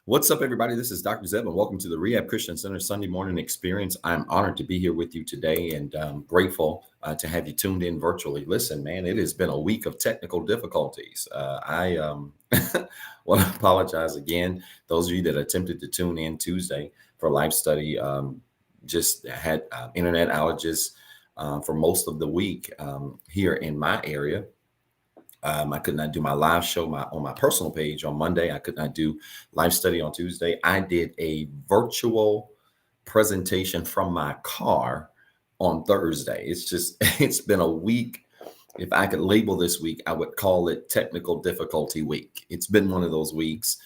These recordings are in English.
What's up, everybody? This is Dr. Zeb, and welcome to the Rehab Christian Center Sunday morning experience. I'm honored to be here with you today and grateful to have you tuned in virtually. Listen, man, it has been a week of technical difficulties. I want to apologize again. Those of you that attempted to tune in Tuesday for live study just had internet outages for most of the week here in my area. I could not do my live show on my personal page on Monday. I could not do live study on Tuesday. I did a virtual presentation from my car on Thursday. It's been a week. If I could label this week, I would call it technical difficulty week. It's been one of those weeks,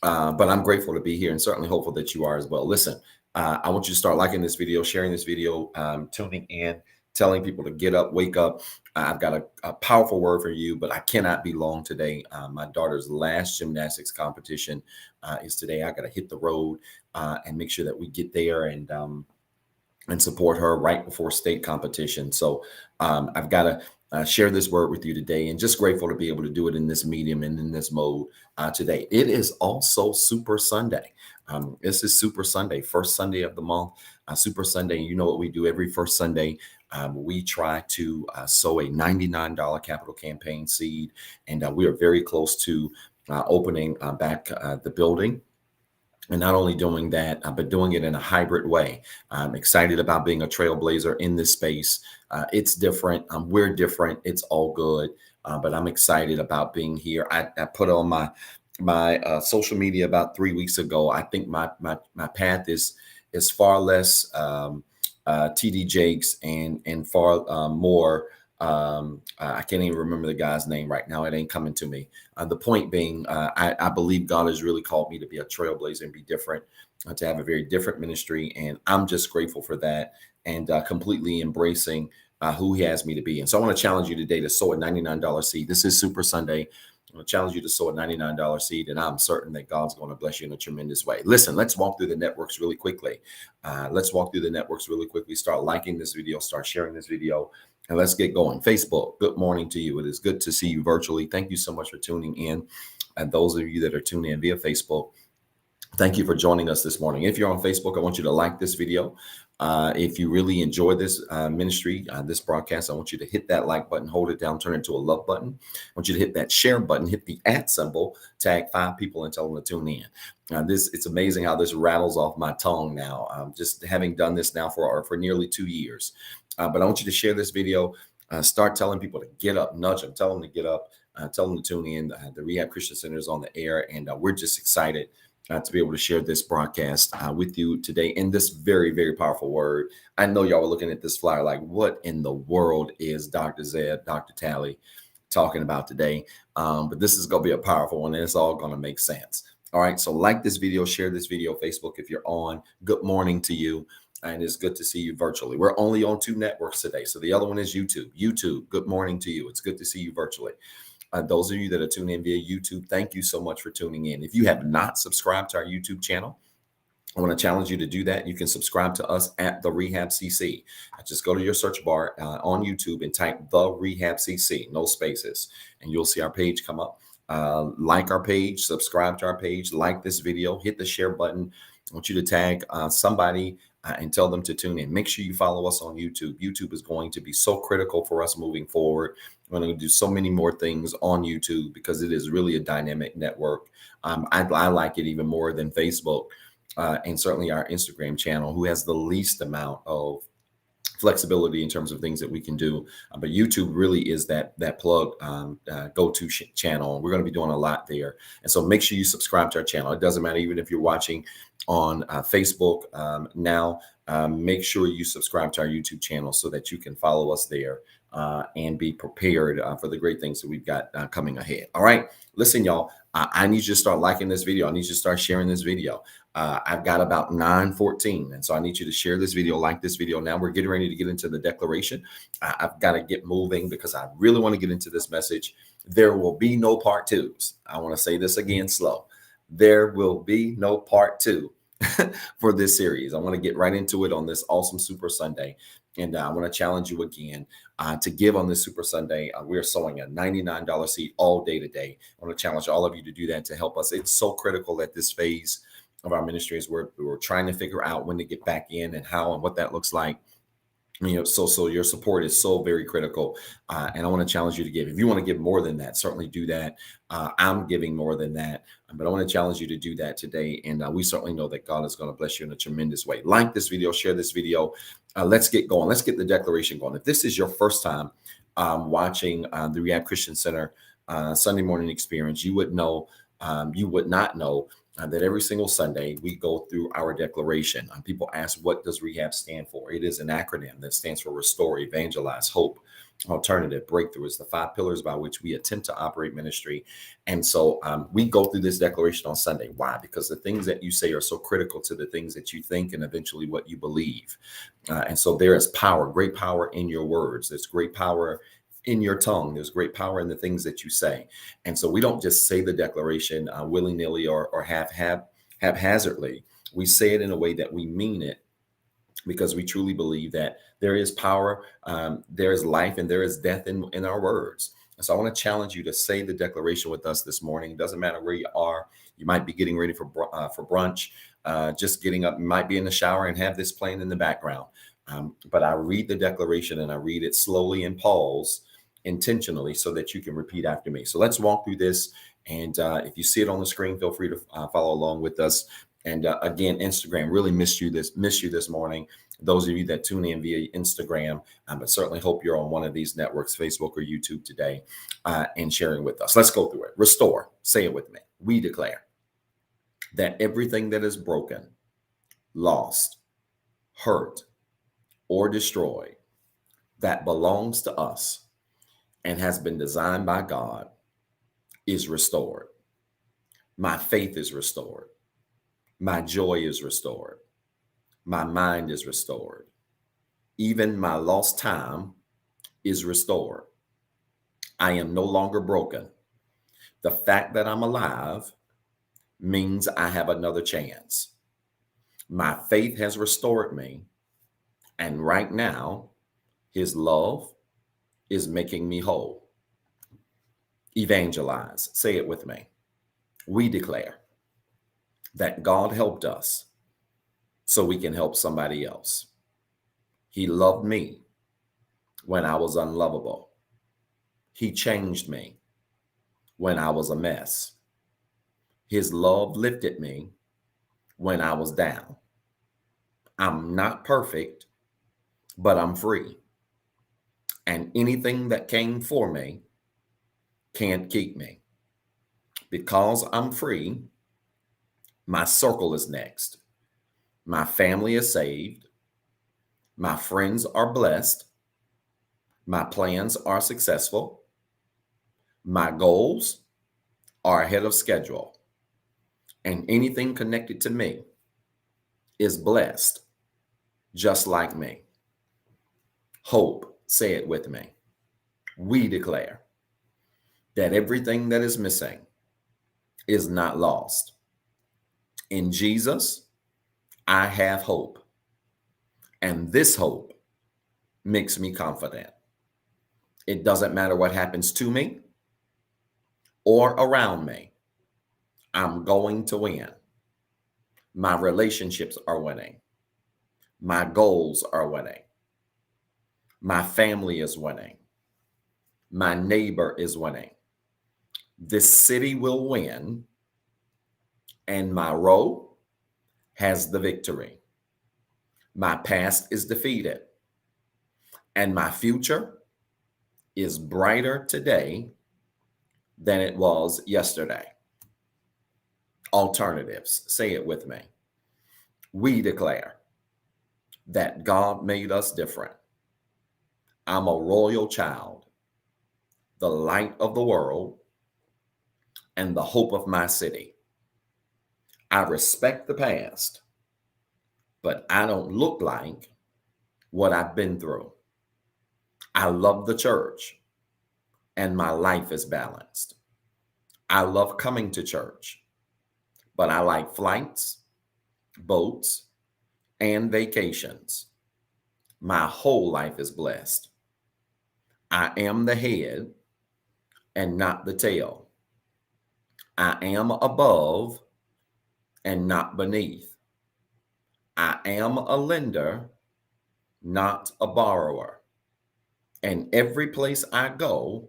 but I'm grateful to be here and certainly hopeful that you are as well. Listen, I want you to start liking this video, sharing this video, tuning in, telling people to get up, wake up. I've got a powerful word for you, but I cannot be long today. My daughter's last gymnastics competition is today. I got to hit the road and make sure that we get there and support her right before state competition. So I've got to share this word with you today, and just grateful to be able to do it in this medium and in this mode today. It is also Super Sunday. This is Super Sunday, first Sunday of the month. Super Sunday, you know what we do every first Sunday. We try to sow a $99 capital campaign seed, and we are very close to opening back the building. And not only doing that, but doing it in a hybrid way. I'm excited about being a trailblazer in this space. It's different. We're different. It's all good. But I'm excited about being here. I put on my social media about 3 weeks ago. I think my path is far less TD Jakes and far more. I can't even remember the guy's name right now. It ain't coming to me. The point being, I believe God has really called me to be a trailblazer and be different, to have a very different ministry. And I'm just grateful for that and completely embracing who he has me to be. And so I want to challenge you today to sow a $99 seed. This is Super Sunday. I'm going to challenge you to sow a $99 seed, and I'm certain that God's going to bless you in a tremendous way. Listen, let's walk through the networks really quickly. Start liking this video, start sharing this video, and let's get going. Facebook, good morning to you. It is good to see you virtually. Thank you so much for tuning in. And those of you that are tuning in via Facebook, thank you for joining us this morning. If you're on Facebook, I want you to like this video. If you really enjoy this ministry, this broadcast, I want you to hit that like button, hold it down, turn it into a love button. I want you to hit that share button, hit the @ symbol, tag 5 people and tell them to tune in. It's amazing how this rattles off my tongue now, just having done this now for nearly 2 years. But I want you to share this video, start telling people to get up, nudge them, tell them to get up, tell them to tune in. The Rehab Christian Center is on the air, and we're just excited to be able to share this broadcast with you today in this very, very powerful word. I know y'all were looking at this flyer like, what in the world is Dr. Zeb, Dr. Tally talking about today? But this is going to be a powerful one, and it's all going to make sense. All right, so like this video, share this video, Facebook, if you're on. Good morning to you, and it's good to see you virtually. We're only on 2 networks today, so the other one is YouTube. YouTube, good morning to you. It's good to see you virtually. Those of you that are tuning in via YouTube, thank you so much for tuning in. If you have not subscribed to our YouTube channel, I want to challenge you to do that. You can subscribe to us at TheREHABCC. Just go to your search bar on YouTube and type TheREHABCC, no spaces, and you'll see our page come up. Like our page, subscribe to our page, like this video, hit the share button. I want you to tag somebody and tell them to tune in. Make sure you follow us on YouTube. YouTube is going to be so critical for us moving forward. We're going to do so many more things on YouTube because it is really a dynamic network. I like it even more than Facebook and certainly our Instagram channel, who has the least amount of flexibility in terms of things that we can do. But YouTube really is that plug go-to channel. We're going to be doing a lot there. And so make sure you subscribe to our channel. It doesn't matter even if you're watching on Facebook now, make sure you subscribe to our YouTube channel so that you can follow us there and be prepared for the great things that we've got coming ahead. All right, listen, y'all, I need you to start liking this video. I need you to start sharing this video. I've got about 9:14, and so I need you to share this video, like this video. Now we're getting ready to get into the declaration. I've got to get moving because I really want to get into this message. There will be no part 2s. I want to say this again slow. There will be no part 2 for this series. I want to get right into it on this awesome Super Sunday. And I want to challenge you again to give on this Super Sunday. We're sowing a $99 seed all day today. I want to challenge all of you to do that to help us. It's so critical at this phase of our ministry as we're trying to figure out when to get back in and how and what that looks like. So your support is so very critical, and I want to challenge you to give. If you want to give more than that, certainly do that. I'm giving more than that, but I want to challenge you to do that today, and we certainly know that God is going to bless you in a tremendous way. Like this video, share this video. Let's get going. Let's get the declaration going. If this is your first time watching the Rehab Christian Center Sunday morning experience, you would not know that every single Sunday we go through our declaration. People ask, what does REHAB stand for? It is an acronym that stands for Restore, Evangelize, Hope, Alternative, Breakthrough. It's the 5 pillars by which we attempt to operate ministry. And so we go through this declaration on Sunday. Why? Because the things that you say are so critical to the things that you think and eventually what you believe. And so there is power, great power in your words. There's great power in your tongue. There's great power in the things that you say. And so we don't just say the declaration willy-nilly or haphazardly. We say it in a way that we mean it, because we truly believe that there is power, there is life, and there is death in our words. And so I want to challenge you to say the declaration with us this morning. It doesn't matter where you are. You might be getting ready for brunch, just getting up. You might be in the shower and have this playing in the background. But I read the declaration, and I read it slowly and pause intentionally so that you can repeat after me. So let's walk through this. And if you see it on the screen, feel free to follow along with us. And again, Instagram, really miss you this morning. Those of you that tune in via Instagram, but certainly hope you're on one of these networks, Facebook or YouTube today, and sharing with us. Let's go through it. Restore. Say it with me. We declare that everything that is broken, lost, hurt, or destroyed that belongs to us and has been designed by God is restored. My faith is restored. My joy is restored. My mind is restored. Even my lost time is restored. I am no longer broken. The fact that I'm alive means I have another chance. My faith has restored me. And right now, His love is making me whole. Evangelize. Say it with me. We declare that God helped us so we can help somebody else. He loved me when I was unlovable. He changed me when I was a mess. His love lifted me when I was down. I'm not perfect, but I'm free. And anything that came for me can't keep me. Because I'm free, my circle is next. My family is saved. My friends are blessed. My plans are successful. My goals are ahead of schedule. And anything connected to me is blessed, just like me. Hope. Say it with me. We declare that everything that is missing is not lost. In Jesus, I have hope. And this hope makes me confident. It doesn't matter what happens to me or around me. I'm going to win. My relationships are winning. My goals are winning. My family is winning. My neighbor is winning. This city will win, and my row has the victory. My past is defeated, and my future is brighter today than it was yesterday. Alternatives. Say it with me. We declare that God made us different. I'm a royal child, the light of the world, and the hope of my city. I respect the past, but I don't look like what I've been through. I love the church, and my life is balanced. I love coming to church, but I like flights, boats, and vacations. My whole life is blessed. I am the head and not the tail. I am above and not beneath. I am a lender, not a borrower. And every place I go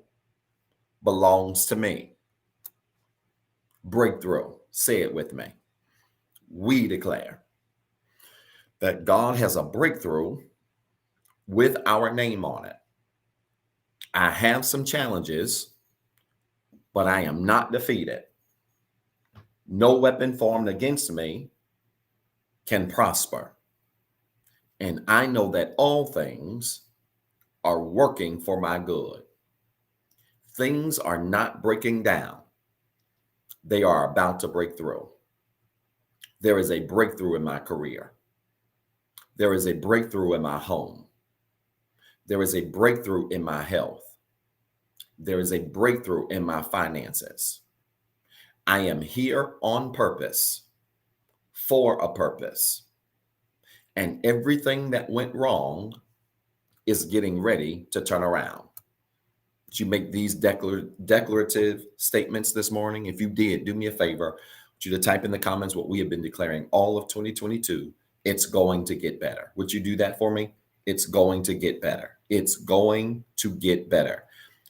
belongs to me. Breakthrough. Say it with me. We declare that God has a breakthrough with our name on it. I have some challenges, but I am not defeated. No weapon formed against me can prosper. And I know that all things are working for my good. Things are not breaking down. They are about to break through. There is a breakthrough in my career. There is a breakthrough in my home. There is a breakthrough in my health. There is a breakthrough in my finances. I am here on purpose, for a purpose. And everything that went wrong is getting ready to turn around. Did you make these declarative statements this morning? If you did, do me a favor. I want you to type in the comments what we have been declaring all of 2022. It's going to get better. Would you do that for me? It's going to get better. It's going to get better.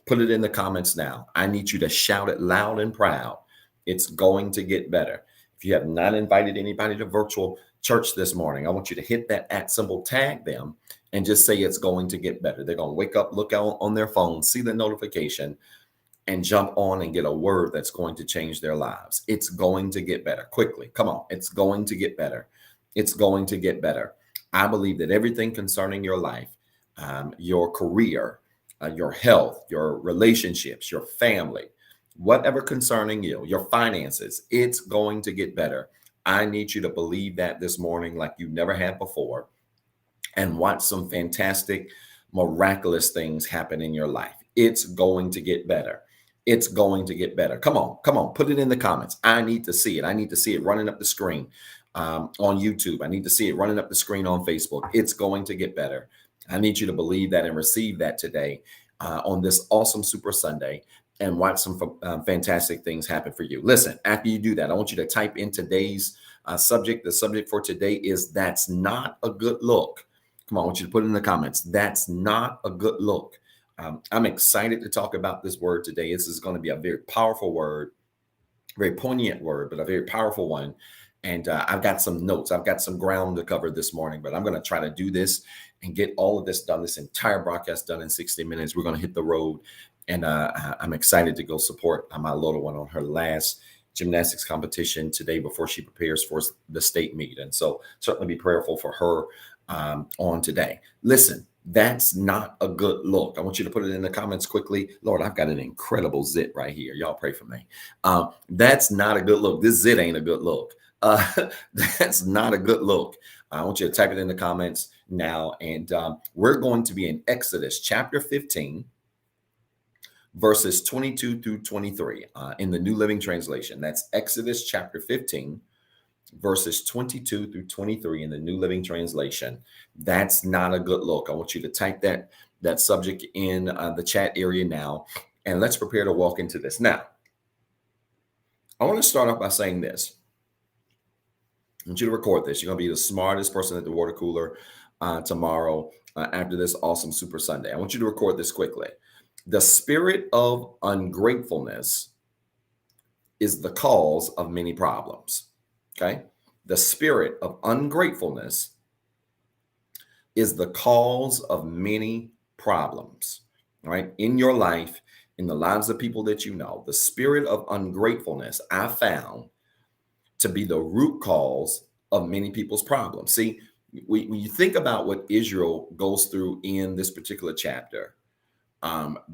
Put it in the comments now. I need you to shout it loud and proud. It's going to get better. If you have not invited anybody to virtual church this morning, I want you to hit that @ symbol, tag them, and just say it's going to get better. They're going to wake up, look out on their phone, see the notification, and jump on and get a word that's going to change their lives. It's going to get better. Quickly, come on. It's going to get better. It's going to get better. I believe that everything concerning your life, your career, your health, your relationships, your family, whatever concerning you, your finances, it's going to get better. I need you to believe that this morning like you never had before, and watch some fantastic, miraculous things happen in your life. It's going to get better. It's going to get better. Come on, come on, put it in the comments. I need to see it. I need to see it running up the screen on YouTube. I need to see it running up the screen on Facebook. It's going to get better. I need you to believe that and receive that today on this awesome Super Sunday, and watch some fantastic things happen for you. Listen, after you do that, I want you to type in today's subject. The subject for today is "That's not a good look." Come on, I want you to put it in the comments. That's not a good look. I'm excited to talk about this word today. This is going to be a very powerful word, very poignant word, but a very powerful one. And I've got some notes. I've got some ground to cover this morning, but I'm going to try to do this and get all of this done, this entire broadcast done in 60 minutes. We're going to hit the road. And I'm excited to go support my little one on her last gymnastics competition today before she prepares for the state meet. And so certainly be prayerful for her on today. Listen, that's not a good look. I want you to put it in the comments quickly. Lord, I've got an incredible zit right here. Y'all pray for me. That's not a good look. This zit ain't a good look. That's not a good look. I want you to type it in the comments now. And we're going to be in Exodus chapter 15, verses 22 through 23 in the New Living Translation. That's Exodus chapter 15, verses 22 through 23 in the New Living Translation. That's not a good look. I want you to type that subject in the chat area now, and let's prepare to walk into this. Now, I want to start off by saying this. I want you to record this. You're going to be the smartest person at the water cooler tomorrow after this awesome Super Sunday. I want you to record this quickly. The spirit of ungratefulness is the cause of many problems. Okay. The spirit of ungratefulness is the cause of many problems. All right. In your life, in the lives of people that you know, the spirit of ungratefulness I found to be the root cause of many people's problems. See, when you think about what Israel goes through in this particular chapter,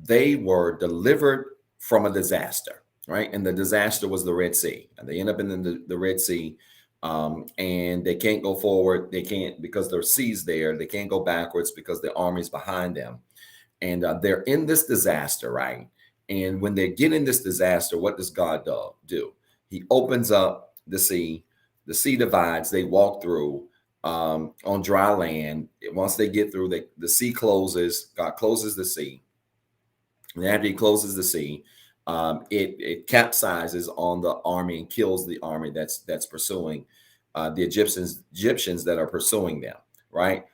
they were delivered from a disaster, right? And the disaster was the Red Sea. And they end up in the Red Sea, and they can't go forward. They can't, because there's seas there. They can't go backwards because the army's behind them. And they're in this disaster, right? And when they get in this disaster, what does God do? He opens up the sea divides, they walk through, on dry land. Once they get through, the sea closes. God closes the sea. And after he closes the sea, it capsizes on the army and kills the army that's pursuing the Egyptians that are pursuing them, right?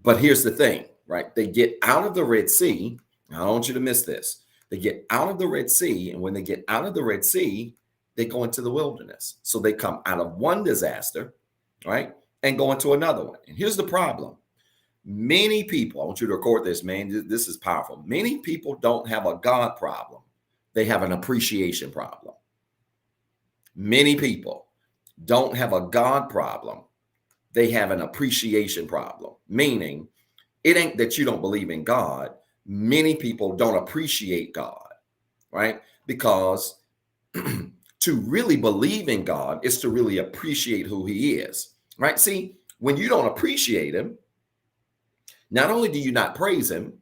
But here's the thing, right? They get out of the Red Sea. I don't want you to miss this. They get out of the Red Sea, and when they get out of the Red Sea, they go into the wilderness. So they come out of one disaster, right, and go into another one. And here's the problem. Many people, I want you to record this, man. This is powerful. Many people don't have a God problem. They have an appreciation problem. Many people don't have a God problem. They have an appreciation problem, meaning it ain't that you don't believe in God. Many people don't appreciate God, right? Because to really believe in God is to really appreciate who he is, right? See, when you don't appreciate him, not only do you not praise him,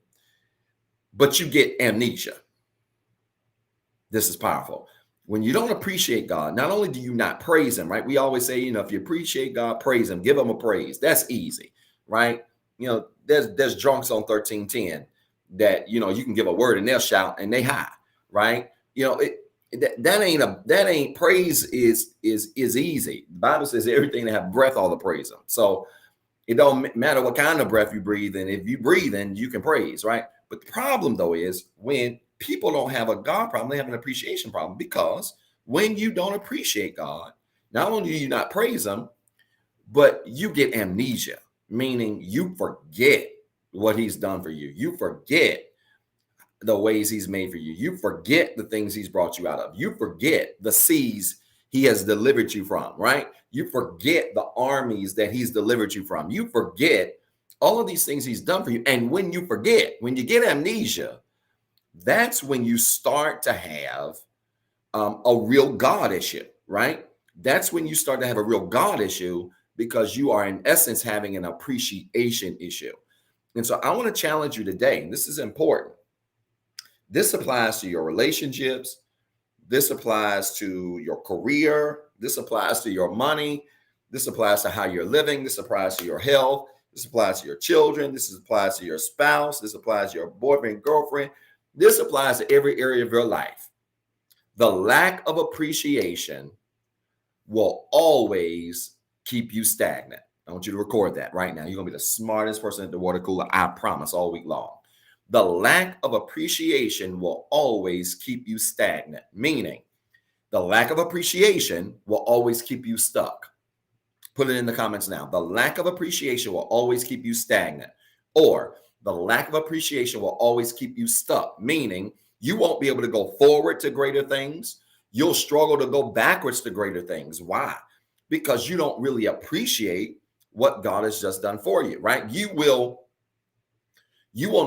but you get amnesia. This is powerful. When you don't appreciate God, not only do you not praise him, right? We always say, if you appreciate God, praise him, give him a praise. That's easy, right? There's drunks on 1310 that, you can give a word and they'll shout and they high, right? That ain't praise is easy. The Bible says everything that have breath, all the praise him. So it don't matter what kind of breath you breathe in. If you breathe in, you can praise, right? But the problem though is when people don't have a God problem, they have an appreciation problem, because when you don't appreciate God, not only do you not praise him, but you get amnesia, meaning you forget what he's done for you. You forget the ways he's made for you. You forget the things he's brought you out of. You forget the seas he has delivered you from, right? You forget the armies that he's delivered you from. You forget all of these things he's done for you. And when you forget, when you get amnesia, that's when you start to have a real God issue, right? That's when you start to have a real God issue, because you are in essence having an appreciation issue. And so I want to challenge you today, and this is important. This applies to your relationships. This applies to your career. This applies to your money. This applies to how you're living. This applies to your health. This applies to your children. This applies to your spouse. This applies to your boyfriend, girlfriend. This applies to every area of your life. The lack of appreciation will always keep you stagnant. I want you to record that right now. You're going to be the smartest person at the water cooler, I promise, all week long. The lack of appreciation will always keep you stagnant, meaning the lack of appreciation will always keep you stuck. Put it in the comments now. The lack of appreciation will always keep you stagnant, or the lack of appreciation will always keep you stuck, meaning you won't be able to go forward to greater things. You'll struggle to go backwards to greater things. Why? Because you don't really appreciate what God has just done for you, right? You will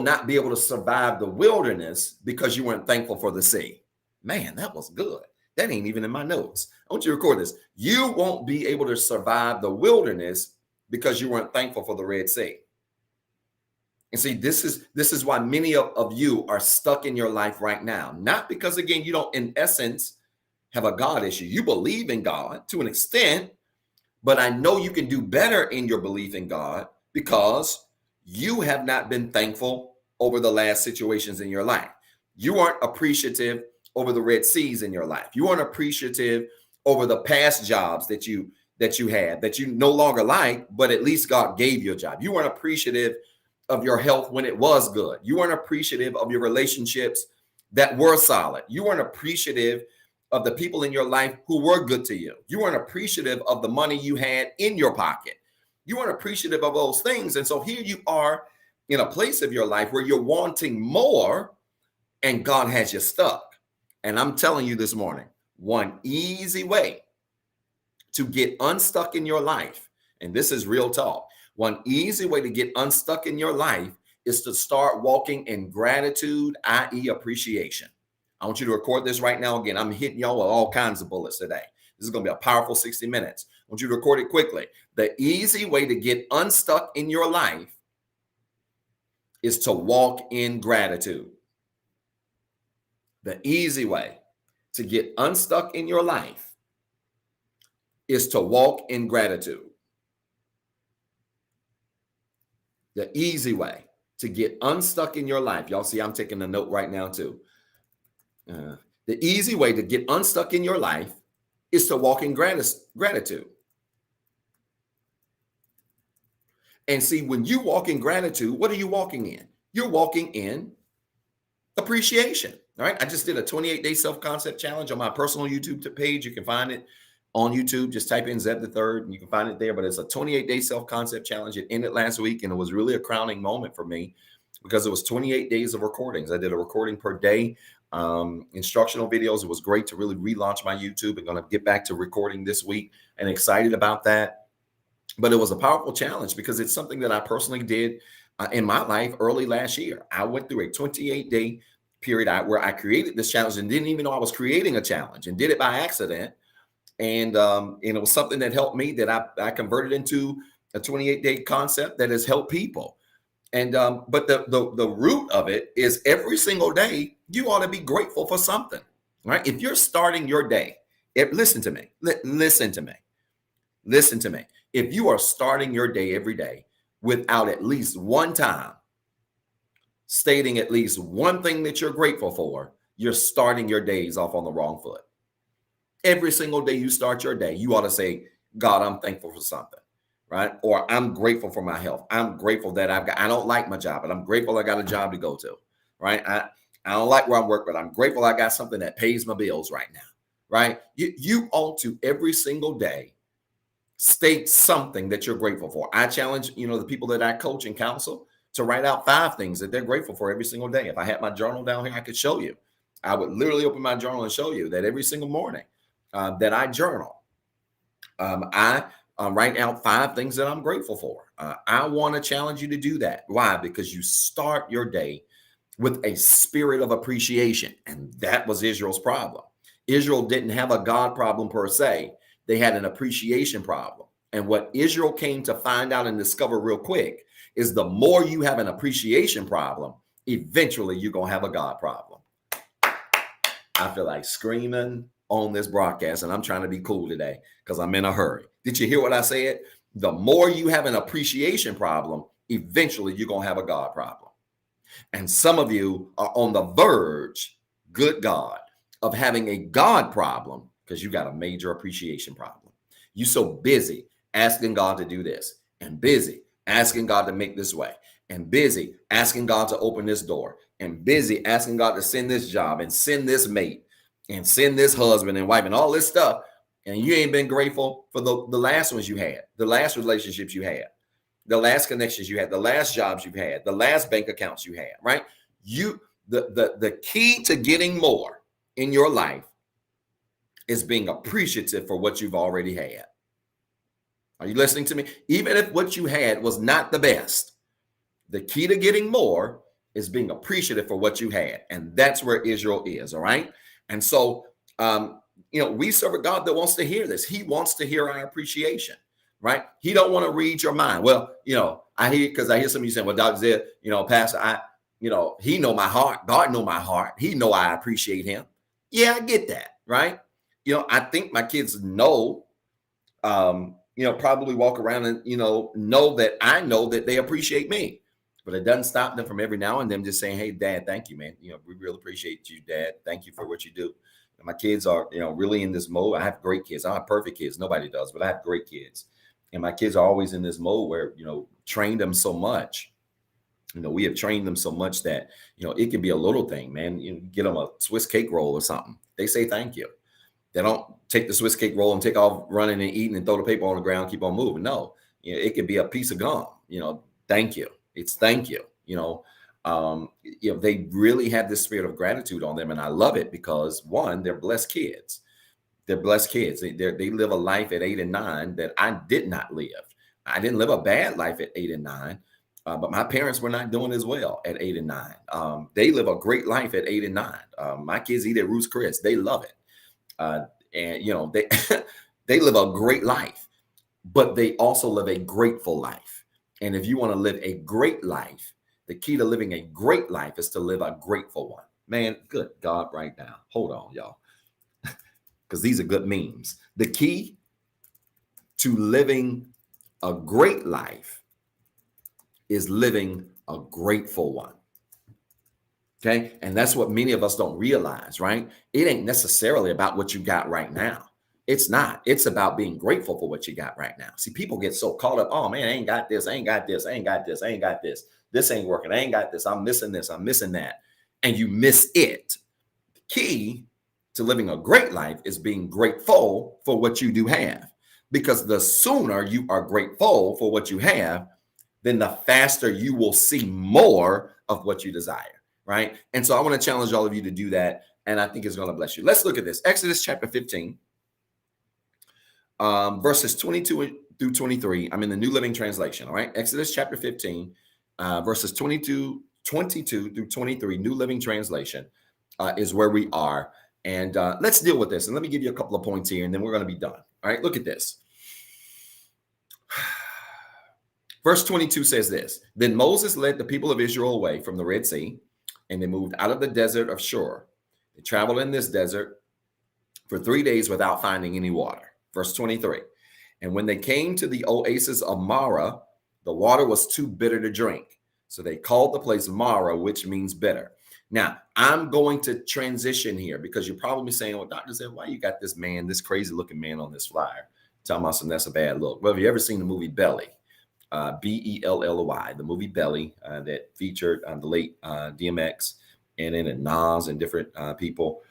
not be able to survive the wilderness because you weren't thankful for the sea. Man, that was good. That ain't even in my notes. I want you to record this. You won't be able to survive the wilderness because you weren't thankful for the Red Sea. And see, this is why many of you are stuck in your life right now. Not because, again, you don't, in essence, have a God issue. You believe in God to an extent, but I know you can do better in your belief in God because you have not been thankful over the last situations in your life. You aren't appreciative over the Red Seas in your life. You aren't appreciative over the past jobs that you had that you no longer like, but at least God gave you a job. You weren't appreciative of your health when it was good. You weren't appreciative of your relationships that were solid. You weren't appreciative of the people in your life who were good to you. You weren't appreciative of the money you had in your pocket. You weren't appreciative of those things. And so here you are in a place of your life where you're wanting more and God has you stuck. And I'm telling you this morning, one easy way to get unstuck in your life, and this is real talk, one easy way to get unstuck in your life is to start walking in gratitude, i.e. appreciation. I want you to record this right now. Again, I'm hitting y'all with all kinds of bullets today. This is going to be a powerful 60 minutes. I want you to record it quickly. The easy way to get unstuck in your life is to walk in gratitude. The easy way to get unstuck in your life is to walk in gratitude. The easy way to get unstuck in your life. Y'all see, I'm taking a note right now too. The easy way to get unstuck in your life is to walk in gratitude. And see, when you walk in gratitude, what are you walking in? You're walking in appreciation. All right. I just did a 28-day self-concept challenge on my personal YouTube page. You can find it on YouTube. Just type in Zeb the Third and you can find it there. But it's a 28-day self-concept challenge. It ended last week, and it was really a crowning moment for me because it was 28 days of recordings. I did a recording per day, instructional videos. It was great to really relaunch my YouTube. I'm going to get back to recording this week and excited about that. But it was a powerful challenge because it's something that I personally did in my life early last year. I went through a 28-day period where I created this challenge and didn't even know I was creating a challenge and did it by accident. And it was something that helped me that I converted into a 28-day concept that has helped people. And but the root of it is every single day, you ought to be grateful for something, right? If you're starting your day, listen to me, listen to me, listen to me. If you are starting your day every day without at least one time stating at least one thing that you're grateful for, you're starting your days off on the wrong foot. Every single day you start your day, you ought to say, God, I'm thankful for something, right? Or I'm grateful for my health. I'm grateful that I don't like my job, but I'm grateful I got a job to go to, right? I don't like where I work, but I'm grateful I got something that pays my bills right now, right? You ought to every single day state something that you're grateful for. I challenge, the people that I coach and counsel to write out 5 things that they're grateful for every single day. If I had my journal down here, I could show you. I would literally open my journal and show you that every single morning that I journal, I write out 5 things that I'm grateful for. I want to challenge you to do that. Why? Because you start your day with a spirit of appreciation. And that was Israel's problem. Israel didn't have a God problem per se. They had an appreciation problem. And what Israel came to find out and discover real quick is the more you have an appreciation problem, eventually you're going to have a God problem. I feel like screaming on this broadcast, and I'm trying to be cool today because I'm in a hurry. Did you hear what I said? The more you have an appreciation problem, eventually you're going to have a God problem. And some of you are on the verge, good God, of having a God problem because you got a major appreciation problem. You're so busy asking God to do this, and busy asking God to make this way, and busy asking God to open this door, and busy asking God to send this job and send this mate and send this husband and wife and all this stuff. And you ain't been grateful for the last ones you had, the last relationships you had, the last connections you had, the last jobs you've had, the last bank accounts you had, right? The key to getting more in your life is being appreciative for what you've already had. Are you listening to me? Even if what you had was not the best, the key to getting more is being appreciative for what you had. And that's where Israel is, all right? And so, we serve a God that wants to hear this. He wants to hear our appreciation, right? He don't want to read your mind. Well, I hear some of you saying, well, Dr. Zed, Pastor, he know my heart. God know my heart. He know I appreciate him. Yeah, I get that, right? I think my kids know, probably walk around and, know that I know that they appreciate me. But it doesn't stop them from every now and then just saying, hey, Dad, thank you, man. We really appreciate you, Dad. Thank you for what you do. And my kids are, really in this mode. I have great kids. I don't have perfect kids. Nobody does, but I have great kids. And my kids are always in this mode where, trained them so much. We have trained them so much that, it can be a little thing, man. You get them a Swiss cake roll or something. They say thank you. They don't take the Swiss cake roll and take off running and eating and throw the paper on the ground, keep on moving. No, it could be a piece of gum, thank you. It's thank you. They really have this spirit of gratitude on them. And I love it because, one, they're blessed kids. They're blessed kids. They live a life at 8 and 9 that I did not live. I didn't live a bad life at 8 and 9, but my parents were not doing as well at 8 and 9. They live a great life at 8 and 9. My kids eat at Ruth's Chris. They love it. And they live a great life, but they also live a grateful life. And if you want to live a great life, the key to living a great life is to live a grateful one. Man, good God, right now. Hold on, y'all. Because these are good memes. The key to living a great life is living a grateful one. Okay. And that's what many of us don't realize, right? It ain't necessarily about what you got right now. It's not. It's about being grateful for what you got right now. See, people get so caught up. Oh man, I ain't got this. I ain't got this. I ain't got this. I ain't got this. This ain't working. I ain't got this. I'm missing this. I'm missing that. And you miss it. The key to living a great life is being grateful for what you do have. Because the sooner you are grateful for what you have, then the faster you will see more of what you desire, right? And so I want to challenge all of you to do that, and I think it's going to bless you. Let's look at this. Exodus chapter 15, verses 22 through 23. I'm in the New Living Translation, all right? Exodus chapter 15, verses 22 through 23, New Living Translation is where we are. And let's deal with this. And let me give you a couple of points here, and then we're going to be done. All right, look at this. Verse 22 says this: Then Moses led the people of Israel away from the Red Sea, and they moved out of the desert of Shur. They traveled in this desert for 3 days without finding any water. Verse 23. And when they came to the oasis of Marah, the water was too bitter to drink. So they called the place Marah, which means bitter. Now, I'm going to transition here because you're probably saying, well, Dr. Zeb, why you got this man, this crazy looking man on this flyer? Talking about some that's a bad look. Well, have you ever seen the movie Belly? Belly, the movie Belly that featured the late DMX and then Nas and different people.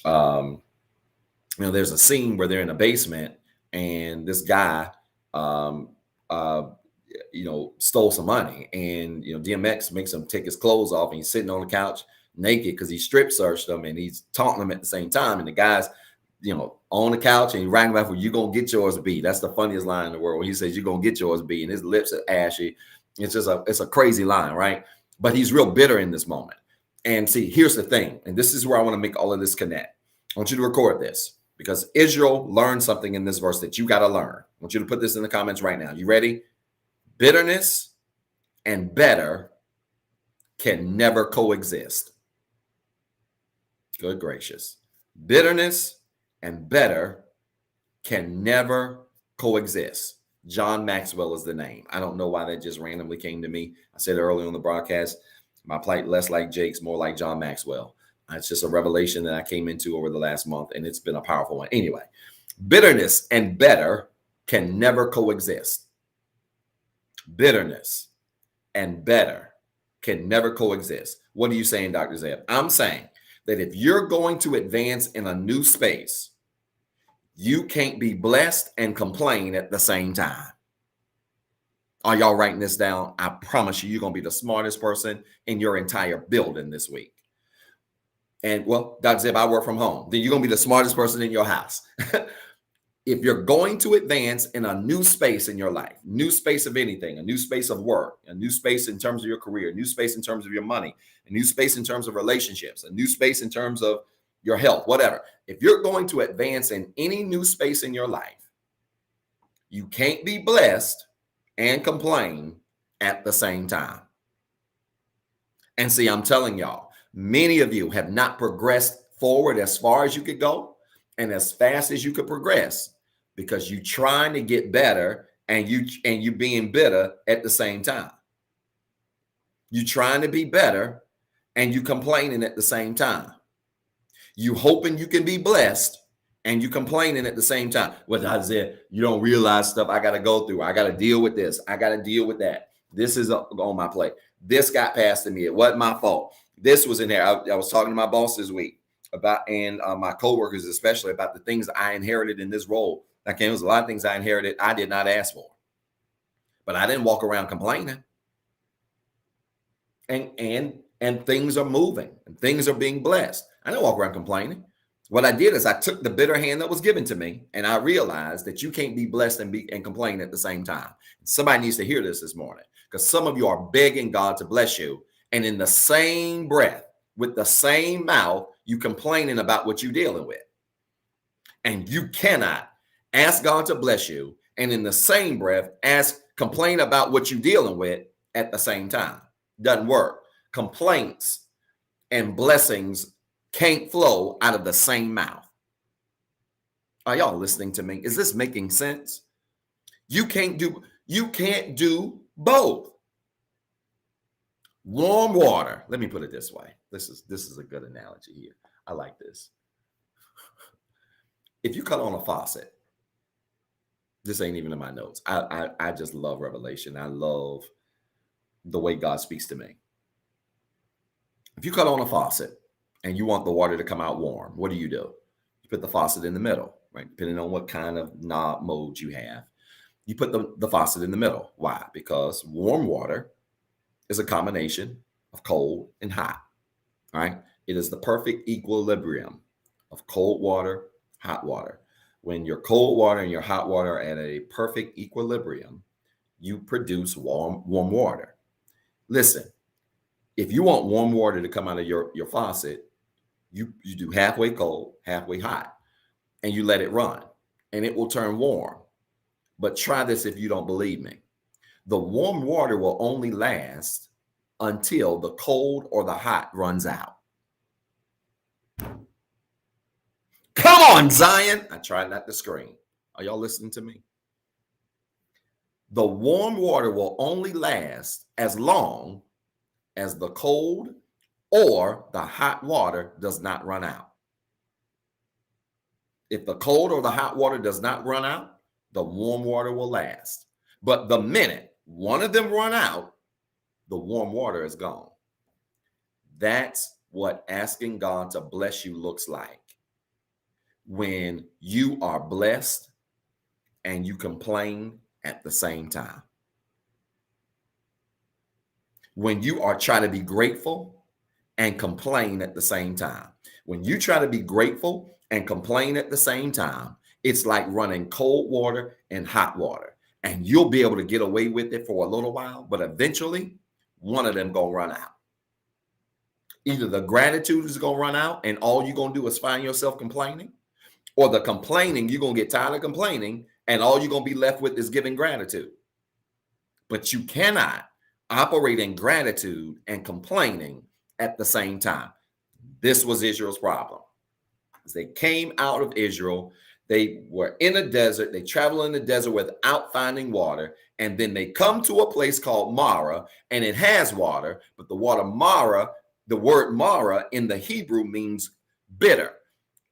There's a scene where they're in a basement and this guy, stole some money, and DMX makes him take his clothes off, and he's sitting on the couch naked because he strip searched him, and he's taunting him at the same time. And the guy's, on the couch, and he's ragging about, "You gonna get yours, B." That's the funniest line in the world. He says, "You gonna get yours, B," and his lips are ashy. It's a crazy line, right? But he's real bitter in this moment. And see, here's the thing, and this is where I want to make all of this connect. I want you to record this because Israel learned something in this verse that you got to learn. I want you to put this in the comments right now. You ready? Bitterness and better can never coexist. Good gracious. Bitterness and better can never coexist. John Maxwell is the name. I don't know why that just randomly came to me. I said earlier on the broadcast, my plight less like Jake's, more like John Maxwell. It's just a revelation that I came into over the last month, and it's been a powerful one. Anyway, bitterness and better can never coexist. Bitterness and better can never coexist. What are you saying, Dr. Zeb? I'm saying that if you're going to advance in a new space, you can't be blessed and complain at the same time. Are y'all writing this down? I promise you, you're going to be the smartest person in your entire building this week. And well, Dr. Zeb, I work from home. Then you're going to be the smartest person in your house. If you're going to advance in a new space in your life, new space of anything, a new space of work, a new space in terms of your career, a new space in terms of your money, a new space in terms of relationships, a new space in terms of your health, whatever. If you're going to advance in any new space in your life, you can't be blessed and complain at the same time. And see, I'm telling y'all, many of you have not progressed forward as far as you could go and as fast as you could progress because you're trying to get better and you being bitter at the same time. You're trying to be better and you complaining at the same time. You hoping you can be blessed and you complaining at the same time. What I said, you don't realize stuff I got to go through. I got to deal with this. I got to deal with that. This is on my plate. This got passed to me. It wasn't my fault. This was in there. I was talking to my boss this week about, and my coworkers especially, about the things I inherited in this role. Like, it was a lot of things I inherited I did not ask for, but I didn't walk around complaining. And things are moving and things are being blessed. I didn't walk around complaining. What I did is I took the bitter hand that was given to me, and I realized that you can't be blessed and complain at the same time. Somebody needs to hear this morning, because some of you are begging God to bless you, and in the same breath, with the same mouth, you complaining about what you're dealing with. And you cannot ask God to bless you and in the same breath complain about what you're dealing with at the same time. Doesn't work. Complaints and blessings can't flow out of the same mouth. Are y'all listening to me? Is this making sense? You can't do both. Warm water. Let me put it this way. This is a good analogy here. I like this. If you cut on a faucet, this ain't even in my notes. I just love revelation. I love the way God speaks to me. If you cut on a faucet and you want the water to come out warm, what do? You put the faucet in the middle, right? Depending on what kind of knob mode you have. You put the faucet in the middle. Why? Because warm water is a combination of cold and hot, right? It is the perfect equilibrium of cold water, hot water. When your cold water and your hot water are at a perfect equilibrium, you produce warm water. Listen, if you want warm water to come out of your faucet, you do halfway cold, halfway hot, and you let it run, and it will turn warm. But try this if you don't believe me. The warm water will only last until the cold or the hot runs out. Come on, Zion. I tried not to scream. Are y'all listening to me? The warm water will only last as long as the cold or the hot water does not run out. If the cold or the hot water does not run out, the warm water will last. But the minute one of them run out, the warm water is gone. That's what asking God to bless you looks like. When you are blessed and you complain at the same time. When you are trying to be grateful and complain at the same time. When you try to be grateful and complain at the same time, it's like running cold water and hot water. And you'll be able to get away with it for a little while, but eventually one of them gonna run out. Either the gratitude is gonna run out and all you're gonna do is find yourself complaining, or the complaining, you're gonna get tired of complaining and all you're gonna be left with is giving gratitude. But you cannot operate in gratitude and complaining at the same time. This was Israel's problem. As they came out of Israel, they were in a desert. They travel in the desert without finding water. And then they come to a place called Mara, and it has water. But the water Mara, the word Mara in the Hebrew means bitter.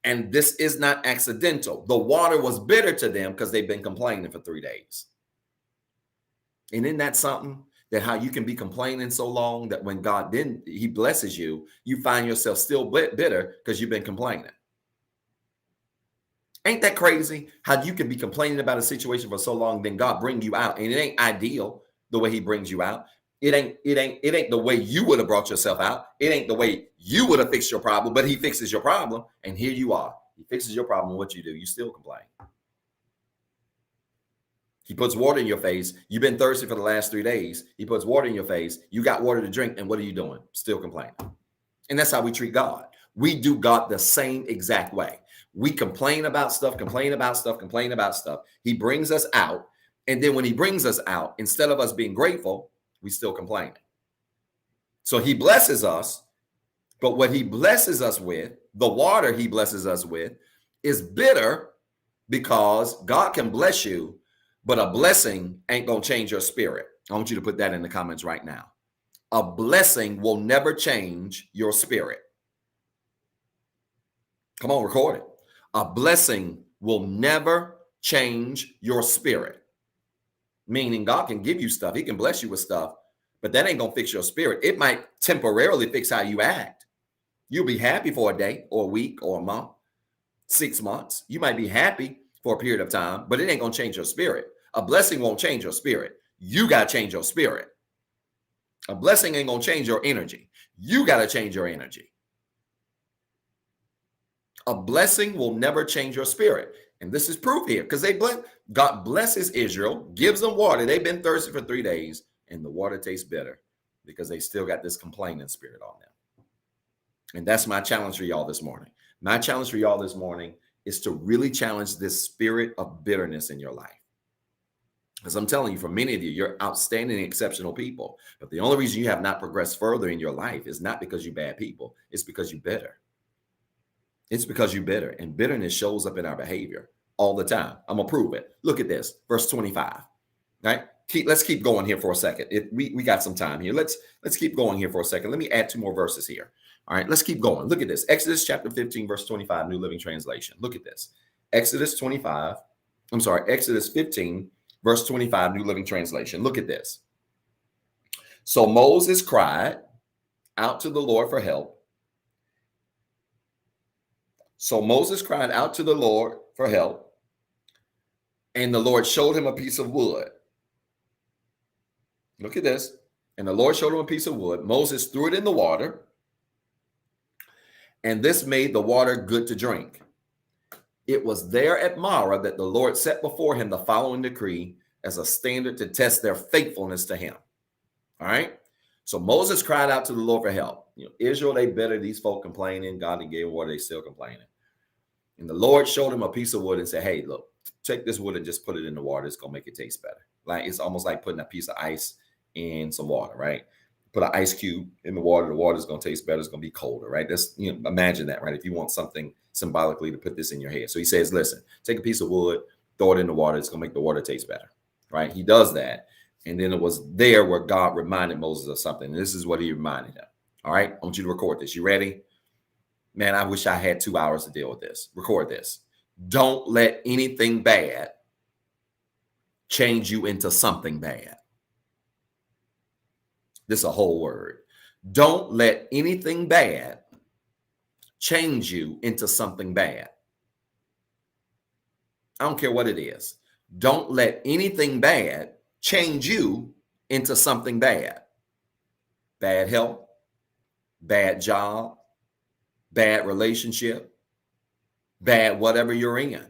And this is not accidental. The water was bitter to them because they've been complaining for 3 days. And isn't that something? That how you can be complaining so long that when God he blesses you, you find yourself still bitter because you've been complaining. Ain't that crazy? How you can be complaining about a situation for so long, then God bring you out, and it ain't ideal the way He brings you out. It ain't the way you would have brought yourself out. It ain't the way you would have fixed your problem, but He fixes your problem, and here you are. He fixes your problem. What you do? You still complain. He puts water in your face. You've been thirsty for the last 3 days. He puts water in your face. You got water to drink, and what are you doing? Still complaining. And that's how we treat God. We do God the same exact way. We complain about stuff, complain about stuff, complain about stuff. He brings us out. And then when He brings us out, instead of us being grateful, we still complain. So He blesses us. But what He blesses us with, the water He blesses us with, is bitter, because God can bless you, but a blessing ain't going to change your spirit. I want you to put that in the comments right now. A blessing will never change your spirit. Come on, record it. A blessing will never change your spirit. Meaning God can give you stuff. He can bless you with stuff, but that ain't going to fix your spirit. It might temporarily fix how you act. You'll be happy for a day or a week or a month, 6 months. You might be happy for a period of time, but it ain't going to change your spirit. A blessing won't change your spirit. You got to change your spirit. A blessing ain't going to change your energy. You got to change your energy. A blessing will never change your spirit. And this is proof here, because God blesses Israel, gives them water. They've been thirsty for 3 days, and the water tastes bitter because they still got this complaining spirit on them. And that's my challenge for y'all this morning. My challenge for y'all this morning is to really challenge this spirit of bitterness in your life. Because I'm telling you, for many of you, you're outstanding, exceptional people. But the only reason you have not progressed further in your life is not because you're bad people. It's because you're bitter. It's because you're bitter. And bitterness shows up in our behavior all the time. I'm going to prove it. Look at this. Verse 25. Right? let's keep going here for a second. We got some time here. Let's keep going here for a second. Let me add 2 more verses here. All right, let's keep going. Look at this. Exodus chapter 15, verse 25, New Living Translation. Look at this. Exodus 15, verse 25, New Living Translation. Look at this. So Moses cried out to the Lord for help. So Moses cried out to the Lord for help, and the Lord showed him a piece of wood. Look at this. And the Lord showed him a piece of wood. Moses threw it in the water, and this made the water good to drink. It was there at Marah that the Lord set before him the following decree as a standard to test their faithfulness to him. All right. So Moses cried out to the Lord for help. Israel, they bitter, these folk complaining. God gave water, they still complaining. And the Lord showed him a piece of wood and said, hey, look, take this wood and just put it in the water. It's going to make it taste better. Like, it's almost like putting a piece of ice in some water, right? Put an ice cube in the water is going to taste better. It's going to be colder, right? That's, imagine that, right? If you want something symbolically to put this in your head. So he says, listen, take a piece of wood, throw it in the water. It's going to make the water taste better, right? He does that. And then it was there where God reminded Moses of something. And this is what he reminded him. All right. I want you to record this. You ready? Man, I wish I had 2 hours to deal with this. Record this. Don't let anything bad change you into something bad. This is a whole word. Don't let anything bad change you into something bad. I don't care what it is. Don't let anything bad change you into something bad. Bad health, bad job, bad relationship, bad whatever you're in.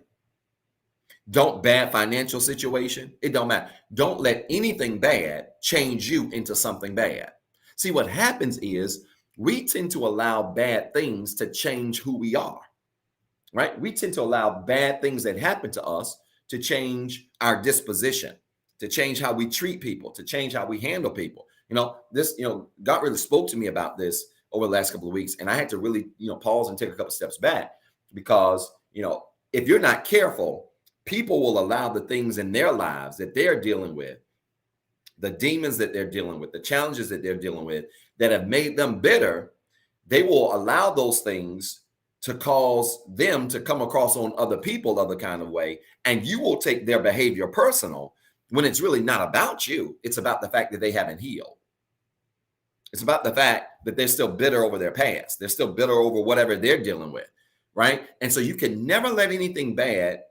Bad financial situation. It don't matter. Don't let anything bad change you into something bad. See, what happens is we tend to allow bad things to change who we are, right? We tend to allow bad things that happen to us to change our disposition, to change how we treat people, to change how we handle people. God really spoke to me about this over the last couple of weeks. And I had to really, pause and take a couple steps back because, if you're not careful, people will allow the things in their lives that they're dealing with, the demons that they're dealing with, the challenges that they're dealing with that have made them bitter. They will allow those things to cause them to come across on other people other kind of way. And you will take their behavior personal when it's really not about you. It's about the fact that they haven't healed. It's about the fact that they're still bitter over their past. They're still bitter over whatever they're dealing with, right? And so you can never let anything bad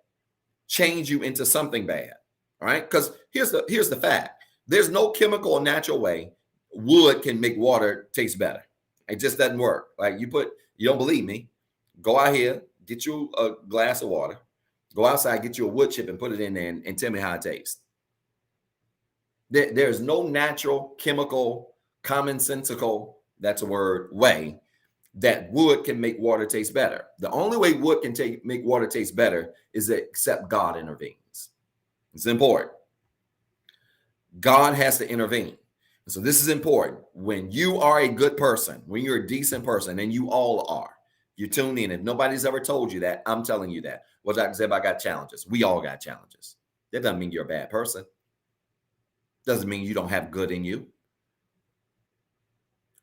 change you into something bad, all right? Because here's the fact. There's no chemical or natural way wood can make water taste better. It just doesn't work. Like you don't believe me, go out here, get you a glass of water, go outside, get you a wood chip and put it in there and tell me how it tastes. There's no natural, chemical, commonsensical, that's a word, way that wood can make water taste better. The only way wood can make water taste better is except God intervenes. It's important. God has to intervene. And so this is important. When you are a good person, when you're a decent person, and you all are, you tune in. If nobody's ever told you that, I'm telling you that. Well, Dr. Zeb, I got challenges. We all got challenges. That doesn't mean you're a bad person. Doesn't mean you don't have good in you.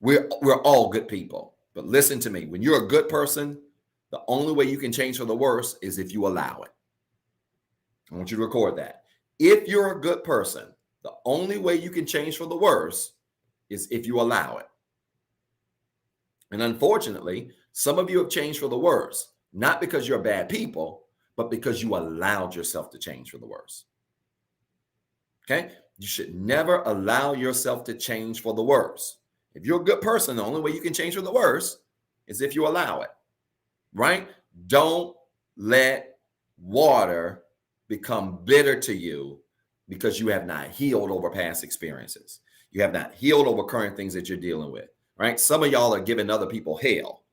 We're all good people. But listen to me. When you're a good person, the only way you can change for the worse is if you allow it. I want you to record that. If you're a good person, the only way you can change for the worse is if you allow it. And unfortunately, some of you have changed for the worse, not because you're bad people, but because you allowed yourself to change for the worse. Okay? You should never allow yourself to change for the worse. If you're a good person, the only way you can change for the worse is if you allow it, right? Don't let water become bitter to you because you have not healed over past experiences. You have not healed over current things that you're dealing with, right? Some of y'all are giving other people hell,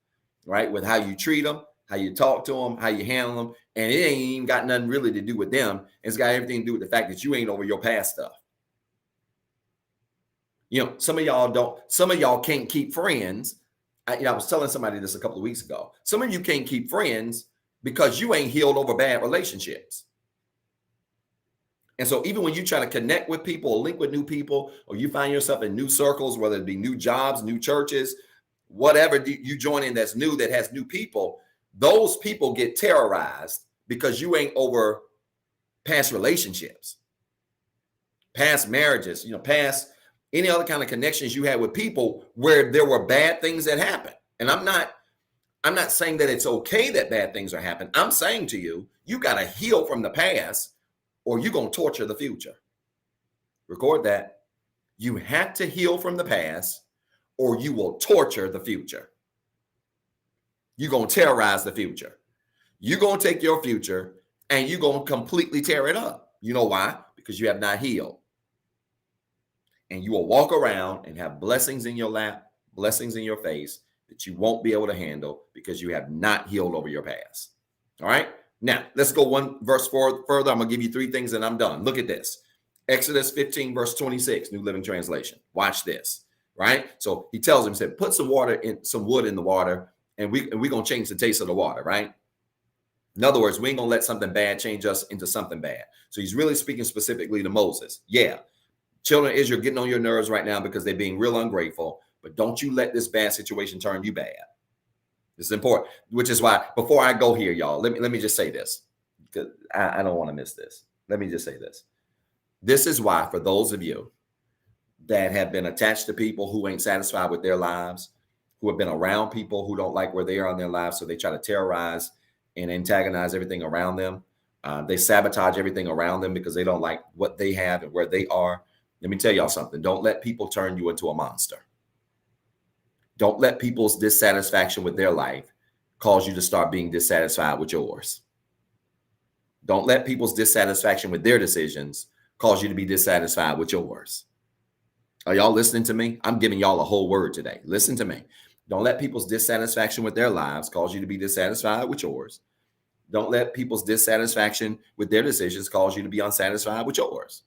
right? With how you treat them, how you talk to them, how you handle them. And it ain't even got nothing really to do with them. It's got everything to do with the fact that you ain't over your past stuff. Some of y'all can't keep friends. I was telling somebody this a couple of weeks ago. Some of you can't keep friends because you ain't healed over bad relationships. And so even when you try to connect with people or link with new people, or you find yourself in new circles, whether it be new jobs, new churches, whatever you join in that's new, that has new people, those people get terrorized because you ain't over past relationships, past marriages, past any other kind of connections you had with people where there were bad things that happened. And I'm not saying that it's okay that bad things are happening. I'm saying to you, you got to heal from the past or you're going to torture the future. Record that. You have to heal from the past or you will torture the future. You're going to terrorize the future. You're going to take your future and you're going to completely tear it up. You know why? Because you have not healed. And you will walk around and have blessings in your lap, blessings in your face that you won't be able to handle because you have not healed over your past. All right. Now, let's go one verse further. I'm going to give you 3 things and I'm done. Look at this. Exodus 15, verse 26, New Living Translation. Watch this. Right. So he tells him, he said, put some wood in the water and we're going to change the taste of the water. Right. In other words, we ain't going to let something bad change us into something bad. So he's really speaking specifically to Moses. Yeah. Children of Israel getting on your nerves right now because they're being real ungrateful. But don't you let this bad situation turn you bad. This is important, which is why before I go here, y'all, let me just say this, because I don't want to miss this. Let me just say this. This is why for those of you that have been attached to people who ain't satisfied with their lives, who have been around people who don't like where they are in their lives, so they try to terrorize and antagonize everything around them. They sabotage everything around them because they don't like what they have and where they are. Let me tell y'all something. Don't let people turn you into a monster. Don't let people's dissatisfaction with their life cause you to start being dissatisfied with yours. Don't let people's dissatisfaction with their decisions cause you to be dissatisfied with yours. Are y'all listening to me? I'm giving y'all a whole word today. Listen to me. Don't let people's dissatisfaction with their lives cause you to be dissatisfied with yours. Don't let people's dissatisfaction with their decisions cause you to be unsatisfied with yours.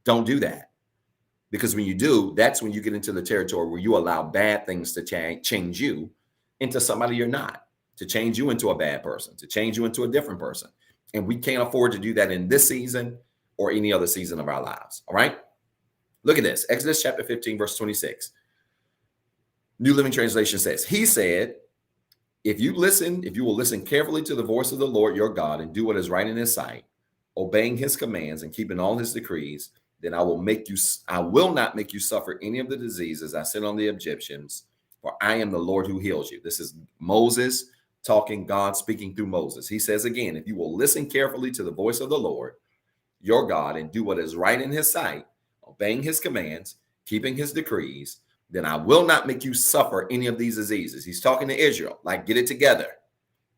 Don't do that. Because when you do, that's when you get into the territory where you allow bad things to change you into somebody you're not, to change you into a bad person, to change you into a different person. And we can't afford to do that in this season or any other season of our lives. All right. Look at this. Exodus chapter 15, verse 26. New Living Translation says, he said, if you will listen carefully to the voice of the Lord your God and do what is right in his sight, obeying his commands and keeping all his decrees, then I will not make you suffer any of the diseases I sent on the Egyptians, for I am the Lord who heals you. This is Moses talking, God speaking through Moses. He says again, if you will listen carefully to the voice of the Lord, your God, and do what is right in his sight, obeying his commands, keeping his decrees, then I will not make you suffer any of these diseases. He's talking to Israel, like, get it together.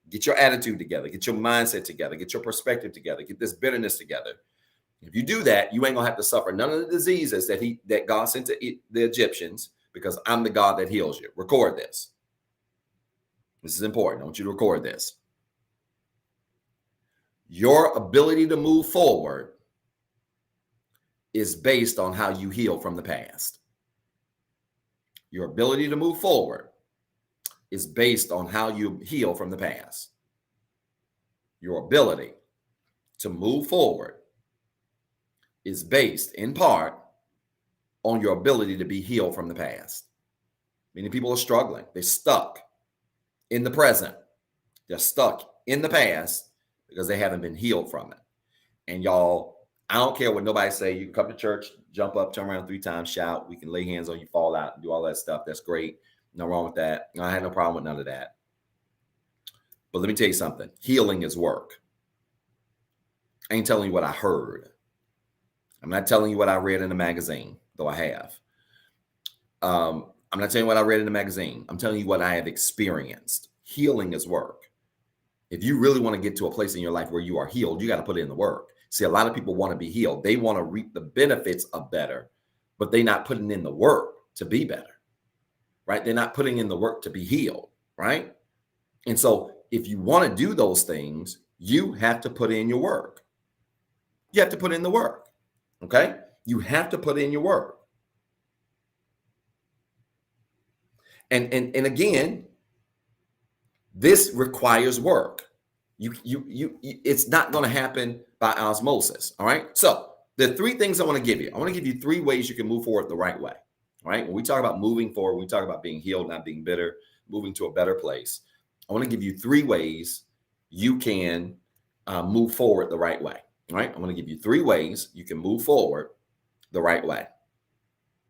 Get your attitude together. Get your mindset together. Get your perspective together. Get this bitterness together. If you do that, you ain't gonna have to suffer none of the diseases that God sent to the Egyptians, because I'm the God that heals you. Record this. This is important. I want you to record this. Your ability to move forward is based on how you heal from the past. Your ability to move forward is based on how you heal from the past. Your ability to move forward is based in part on your ability to be healed from the past. Many people are struggling. They're stuck in the present. They're stuck in the past because they haven't been healed from it. And y'all, I don't care what nobody say. You can come to church, jump up, turn around 3 times, shout. We can lay hands on you, fall out, and do all that stuff. That's great. No wrong with that. I had no problem with none of that. But let me tell you something. Healing is work. I ain't telling you what I heard. I'm not telling you what I read in the magazine, though I have. I'm not telling you what I read in the magazine. I'm telling you what I have experienced. Healing is work. If you really want to get to a place in your life where you are healed, you got to put in the work. See, a lot of people want to be healed. They want to reap the benefits of better, but they're not putting in the work to be better, right? They're not putting in the work to be healed, right? And so if you want to do those things, you have to put in your work. You have to put in the work. Okay, you have to put in your work. And again, this requires work. It's not going to happen by osmosis. All right. So There are three things I want to give you. I want to give you three ways you can move forward the right way. All right. When we talk about moving forward, we talk about being healed, not being bitter, moving to a better place. I want to give you three ways you can move forward the right way. All right. I'm going to give you three ways you can move forward the right way.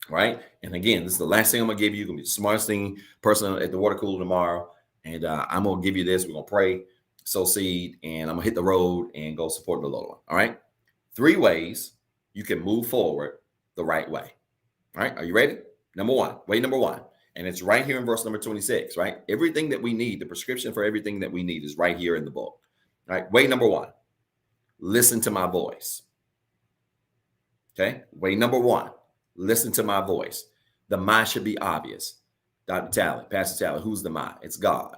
Right. And again, this is the last thing I'm going to give you. You're going to be the smartest person at the water cooler tomorrow. And I'm going to give you this. We're going to pray, sow seed, and I'm going to hit the road and go support the Lord. All right. Three ways you can move forward the right way. All right. Are you ready? Way number one. And it's right here in verse number 26, right? Everything that we need, the prescription for everything that we need is right here in the book. All right. Way number one, listen to my voice. Okay. Way number one, listen to my voice. The my should be obvious. Dr. Talley, Pastor Talley, who's the my? It's God.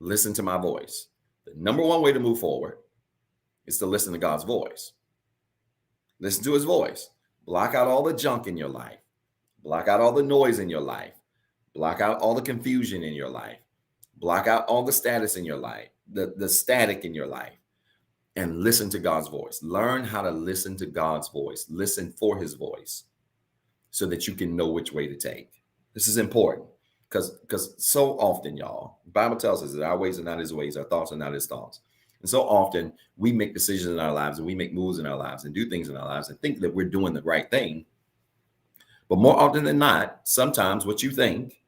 Listen to my voice. The number one way to move forward is to listen to God's voice. Listen to his voice. Block out all the junk in your life. Block out all the noise in your life. Block out all the confusion in your life. Block out all the status in your life, the static in your life, and listen to God's voice. Learn how to listen to God's voice. Listen for his voice so that you can know which way to take. This is important because so often, y'all, the Bible tells us that our ways are not his ways, our thoughts are not his thoughts. And so often we make decisions in our lives and we make moves in our lives and do things in our lives and think that we're doing the right thing. But more often than not, sometimes what you think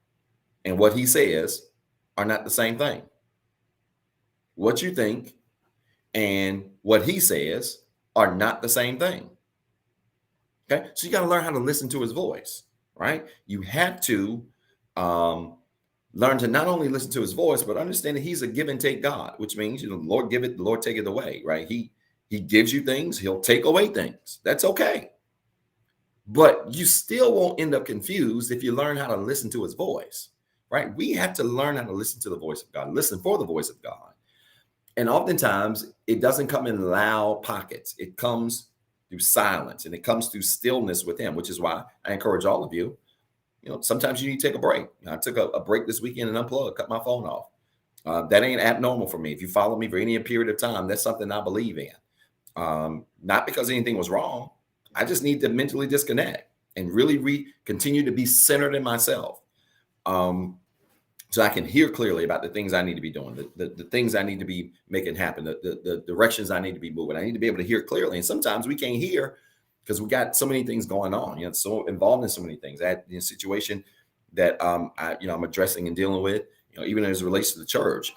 and what he says are not the same thing. What you think and what he says are not the same thing. Okay. So you got to learn how to listen to his voice, right? You have to learn to not only listen to his voice, but understand that he's a give and take God, which means, the Lord give it, the Lord take it away, right? He gives you things, he'll take away things. That's okay. But you still won't end up confused if you learn how to listen to his voice, right? We have to learn how to listen to the voice of God, listen for the voice of God. And oftentimes it doesn't come in loud pockets. It comes through silence and it comes through stillness with him, which is why I encourage all of you, sometimes you need to take a break. I took a break this weekend and unplugged, cut my phone off. That ain't abnormal for me. If you follow me for any period of time, that's something I believe in. Not because anything was wrong. I just need to mentally disconnect and really continue to be centered in myself. So I can hear clearly about the things I need to be doing, the things I need to be making happen, the directions I need to be moving. I need to be able to hear clearly. And sometimes we can't hear because we got so many things going on, so involved in so many things. I had a situation that I'm addressing and dealing with, even as it relates to the church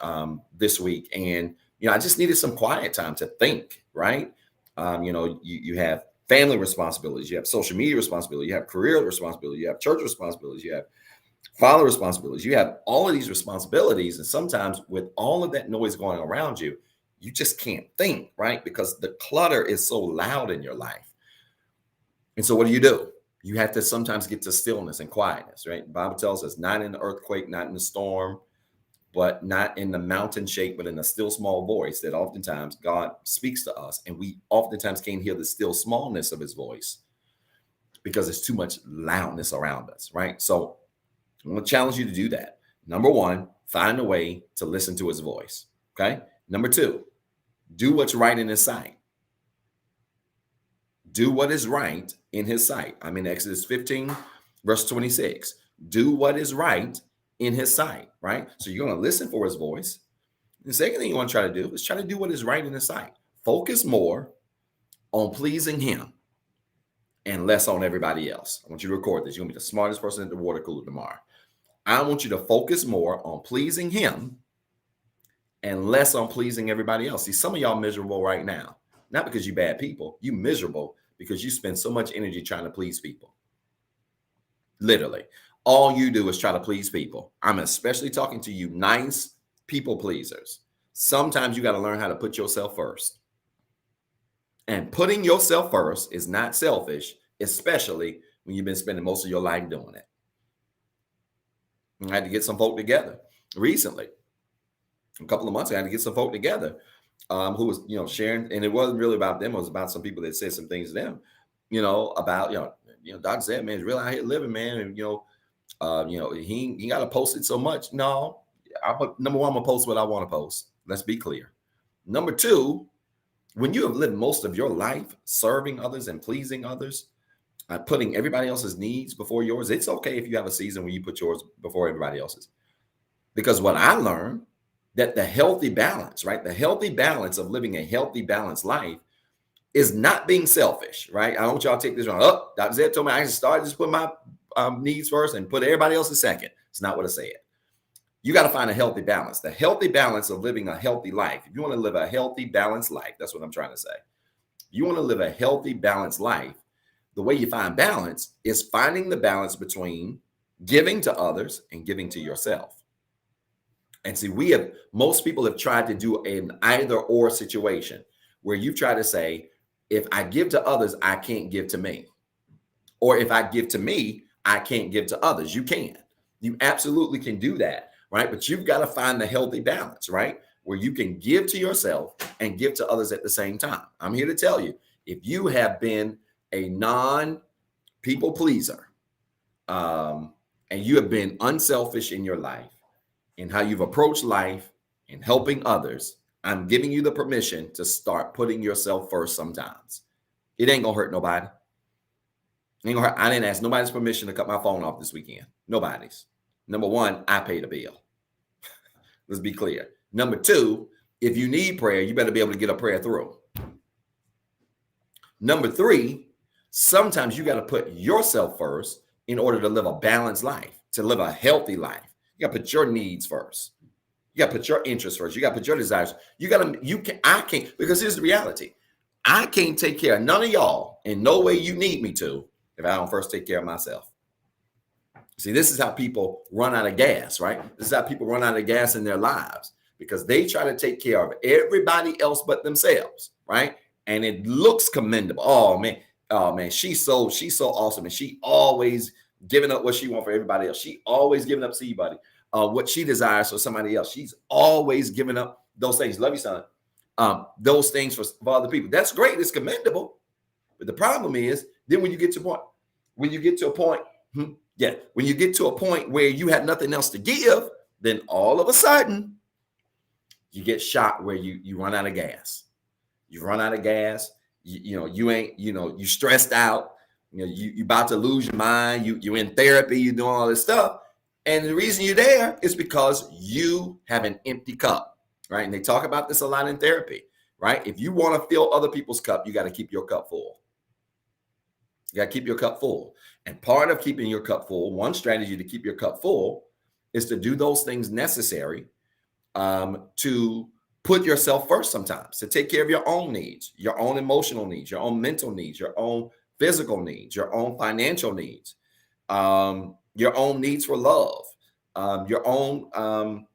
this week. And, I just needed some quiet time to think, right? You have family responsibilities, you have social media responsibility, you have career responsibility, you have church responsibilities, you have father responsibilities, you have all of these responsibilities. And sometimes with all of that noise going around you, you just can't think, right? Because the clutter is so loud in your life. And so what do? You have to sometimes get to stillness and quietness, right? The Bible tells us not in the earthquake, not in the storm, but not in the mountain shake, but in a still small voice, that oftentimes God speaks to us. And we oftentimes can't hear the still smallness of his voice because there's too much loudness around us, right? So I'm going to challenge you to do that. Number one, find a way to listen to his voice. Okay. Number two, do what's right in his sight. Do what is right in his sight. I'm in Exodus 15, verse 26. Do what is right in his sight, right? So you're going to listen for his voice. The second thing you want to try to do is try to do what is right in his sight. Focus more on pleasing him and less on everybody else. I want you to record this. You're going to be the smartest person at the water cooler tomorrow. I want you to focus more on pleasing him and less on pleasing everybody else. See, some of y'all miserable right now, not because you're bad people. You miserable because you spend so much energy trying to please people. Literally, all you do is try to please people. I'm especially talking to you nice people pleasers. Sometimes you got to learn how to put yourself first. And putting yourself first is not selfish, especially when you've been spending most of your life doing it. I had to get some folk together recently. A couple of months ago, I had to get some folk together who was, sharing. And it wasn't really about them. It was about some people that said some things to them, about, Dr. said, man, he's really out here living, man. And, he got to post it so much. No, number one, I'm going to post what I want to post. Let's be clear. Number two, When you have lived most of your life serving others and pleasing others, putting everybody else's needs before yours, it's okay if you have a season where you put yours before everybody else's. Because what I learned, that the healthy balance, right? The healthy balance of living a healthy, balanced life is not being selfish, right? I don't want y'all to take this wrong. Oh, Dr. Zeb told me I just put my needs first and put everybody else's second. It's not what I said. You got to find a healthy balance. The healthy balance of living a healthy life. If you want to live a healthy, balanced life, that's what I'm trying to say. You want to live a healthy, balanced life. The way you find balance is finding the balance between giving to others and giving to yourself. And see, most people have tried to do an either or situation where you try to say, if I give to others, I can't give to me. Or if I give to me, I can't give to others. You can. You absolutely can do that, right? But you've got to find the healthy balance, right? Where you can give to yourself and give to others at the same time. I'm here to tell you, if you have been a non-people pleaser, and you have been unselfish in your life, in how you've approached life and helping others, I'm giving you the permission to start putting yourself first sometimes. It ain't gonna hurt nobody. It ain't gonna hurt. I didn't ask nobody's permission to cut my phone off this weekend. Nobody's. Number one, I paid a bill. Let's be clear. Number two, if you need prayer, you better be able to get a prayer through. Number three, sometimes you got to put yourself first in order to live a balanced life, to live a healthy life. You got to put your needs first. You got to put your interests first. You got to put your desires. I can't, because here's the reality. I can't take care of none of y'all in no way you need me to if I don't first take care of myself. See, this is how people run out of gas, right? This is how people run out of gas in their lives because they try to take care of everybody else but themselves, right? And it looks commendable. Oh man, she's so awesome. And she always giving up what she wants for everybody else. She always giving up, see, buddy, what she desires for somebody else. She's always giving up those things. Love you, son. Those things for other people. That's great. It's commendable. But the problem is, then when you get to a point where you have nothing else to give, then all of a sudden you get shot where you run out of gas. You run out of gas. You stressed out. You about to lose your mind. You in therapy. You doing all this stuff. And the reason you're there is because you have an empty cup, right? And they talk about this a lot in therapy, right? If you want to fill other people's cup, you got to keep your cup full. You got to keep your cup full. And part of keeping your cup full, one strategy to keep your cup full is to do those things necessary to put yourself first sometimes, to take care of your own needs, your own emotional needs, your own mental needs, your own physical needs, your own financial needs, your own needs for love, your own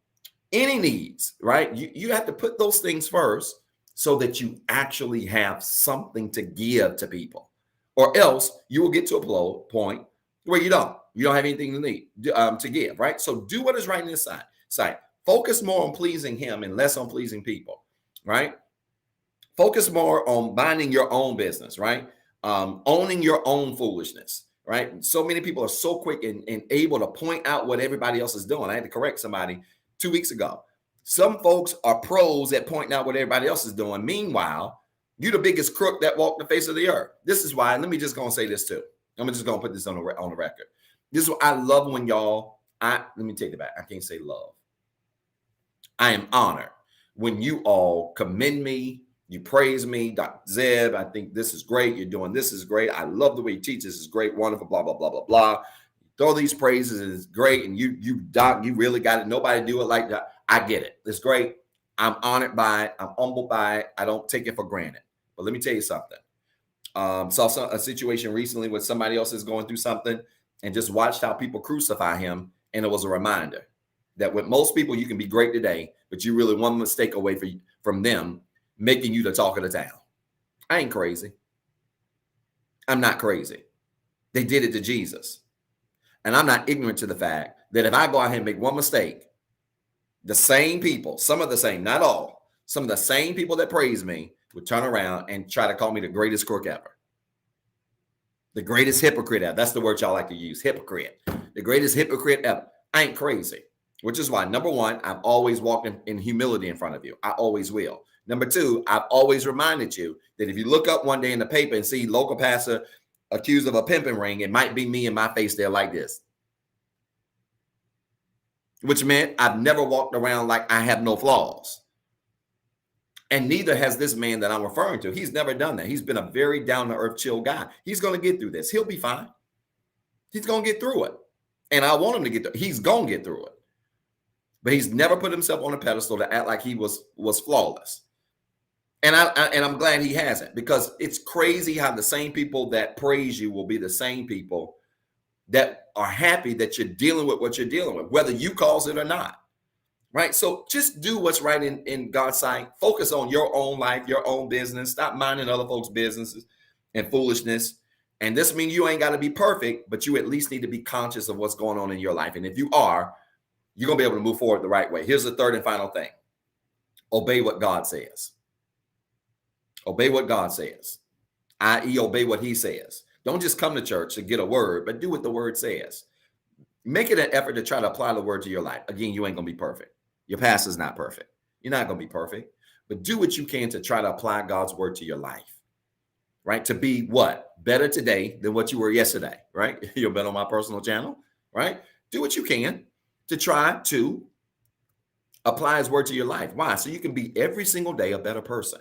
any needs, right? You have to put those things first so that you actually have something to give to people. Or else you will get to a point where you don't have anything to give, right? So do what is right in his sight. Focus more on pleasing him and less on pleasing people, right? Focus more on minding your own business, right? Owning your own foolishness, right? So many people are so quick and able to point out what everybody else is doing. I had to correct somebody 2 weeks ago. Some folks are pros at pointing out what everybody else is doing. Meanwhile, you're the biggest crook that walked the face of the earth. This is why, let me just go and say this too. I'm just going to put this on the record. This is what I love when let me take it back. I can't say love. I am honored when you all commend me, you praise me, Dr. Zeb, I think this is great. You're doing this is great. I love the way you teach. This is great, wonderful, blah, blah, blah, blah, blah. Throw these praises and it's great. And you doc, you really got it. Nobody do it like that. I get it. It's great. I'm honored by it. I'm humbled by it. I don't take it for granted. But let me tell you something. Saw a situation recently where somebody else is going through something and just watched how people crucify him. And it was a reminder that with most people, you can be great today, but you're really one mistake away from them making you the talk of the town. I ain't crazy. I'm not crazy. They did it to Jesus. And I'm not ignorant to the fact that if I go out here and make one mistake, the same people, some of the same, not all, some of the same people that praise me would turn around and try to call me the greatest crook ever. The greatest hypocrite ever. That's the word y'all like to use, hypocrite. The greatest hypocrite ever. I ain't crazy, which is why, number one, I've always walked in humility in front of you. I always will. Number two, I've always reminded you that if you look up one day in the paper and see local pastor accused of a pimping ring, it might be me in my face there like this. Which meant I've never walked around like I have no flaws. And neither has this man that I'm referring to. He's never done that. He's been a very down-to-earth, chill guy. He's going to get through this. He'll be fine. He's going to get through it. And I want him to get through it. He's going to get through it. But he's never put himself on a pedestal to act like he was flawless. And I'm glad he hasn't, because it's crazy how the same people that praise you will be the same people that are happy that you're dealing with what you're dealing with, whether you cause it or not. Right? So just do what's right in God's sight. Focus on your own life, your own business. Stop minding other folks' businesses and foolishness. And this means you ain't got to be perfect, but you at least need to be conscious of what's going on in your life. And if you are, you're going to be able to move forward the right way. Here's the third and final thing. Obey what God says. Obey what God says, i.e. obey what he says. Don't just come to church to get a word, but do what the word says. Make it an effort to try to apply the word to your life. Again, you ain't going to be perfect. Your pastor's not perfect. You're not going to be perfect, but do what you can to try to apply God's word to your life, right? To be what? Better today than what you were yesterday, right? You've been on my personal channel, right? Do what you can to try to apply his word to your life. Why? So you can be every single day a better person.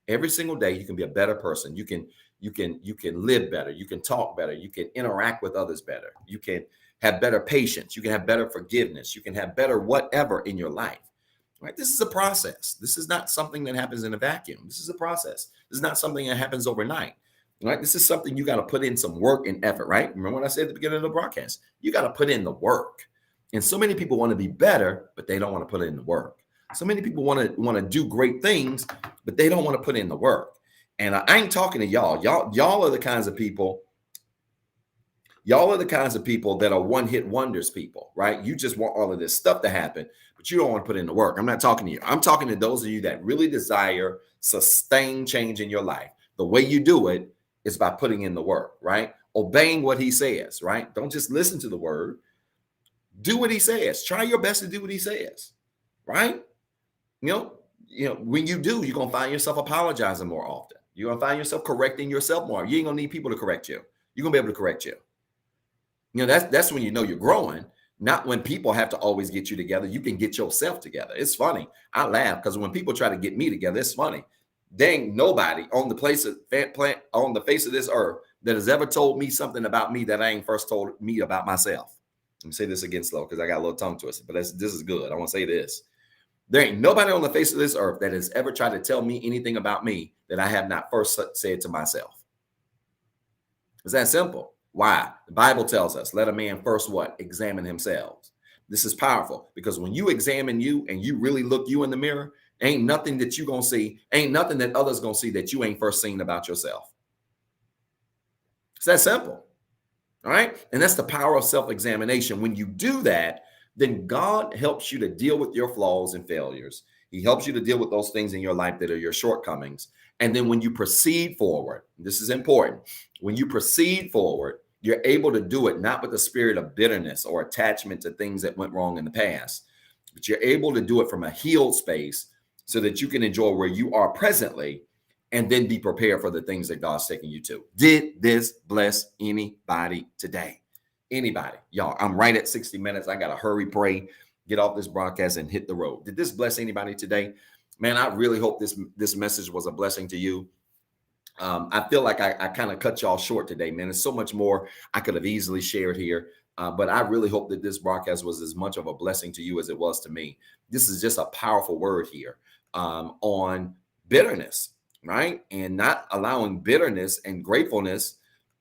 Every single day you can be a better person. You can live better. You can talk better. You can interact with others better. You can have better patience. You can have better forgiveness. You can have better whatever in your life. Right? This is a process. This is not something that happens in a vacuum. This is a process. This is not something that happens overnight. Right? This is something you got to put in some work and effort, right? Remember what I said at the beginning of the broadcast? You got to put in the work. And so many people want to be better, but they don't want to put in the work. So many people want to do great things, but they don't want to put in the work. And I ain't talking to y'all. Y'all are the kinds of people. Y'all are the kinds of people that are one-hit wonders people, right? You just want all of this stuff to happen, but you don't want to put in the work. I'm not talking to you. I'm talking to those of you that really desire sustained change in your life. The way you do it is by putting in the work, right? Obeying what he says, right? Don't just listen to the word. Do what he says. Try your best to do what he says, right? You know, when you do, you're going to find yourself apologizing more often. You're going to find yourself correcting yourself more. You ain't going to need people to correct you. You're going to be able to correct you. You know, that's when you know you're growing, not when people have to always get you together. You can get yourself together. It's funny. I laugh because when people try to get me together, it's funny. There ain't nobody on the face of this earth that has ever told me something about me that I ain't first told me about myself. Let me say this again slow because I got a little tongue twisted, but this is good. I want to say this. There ain't nobody on the face of this earth that has ever tried to tell me anything about me that I have not first said to myself. It's that simple. Why? The Bible tells us, let a man first what? Examine himself. This is powerful because when you examine you and you really look you in the mirror, ain't nothing that you going to see, ain't nothing that others going to see that you ain't first seen about yourself. It's that simple. All right. And that's the power of self-examination. When you do that, then God helps you to deal with your flaws and failures. He helps you to deal with those things in your life that are your shortcomings. And then when you proceed forward, this is important. When you proceed forward, you're able to do it not with the spirit of bitterness or attachment to things that went wrong in the past, but you're able to do it from a healed space so that you can enjoy where you are presently and then be prepared for the things that God's taking you to. Did this bless anybody today? Anybody? Y'all, I'm right at 60 minutes. I got to hurry, pray, get off this broadcast and hit the road. Did this bless anybody today? Man, I really hope this message was a blessing to you. I feel like I kind of cut y'all short today, man. There's so much more I could have easily shared here. But I really hope that this broadcast was as much of a blessing to you as it was to me. This is just a powerful word here on bitterness, right? And not allowing bitterness and gratefulness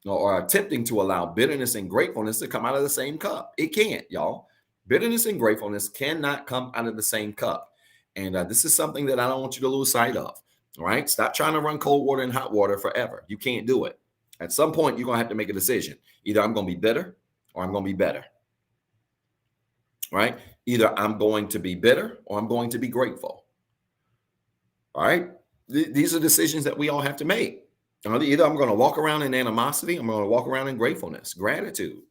or attempting to allow bitterness and gratefulness to come out of the same cup. It can't, y'all. Bitterness and gratefulness cannot come out of the same cup. And this is something that I don't want you to lose sight of. All right. Stop trying to run cold water and hot water forever. You can't do it. At some point, you're going to have to make a decision. Either I'm going to be bitter or I'm going to be better. Right? Either I'm going to be bitter or I'm going to be grateful. All right. These are decisions that we all have to make. Either I'm going to walk around in animosity, I'm going to walk around in gratefulness, gratitude,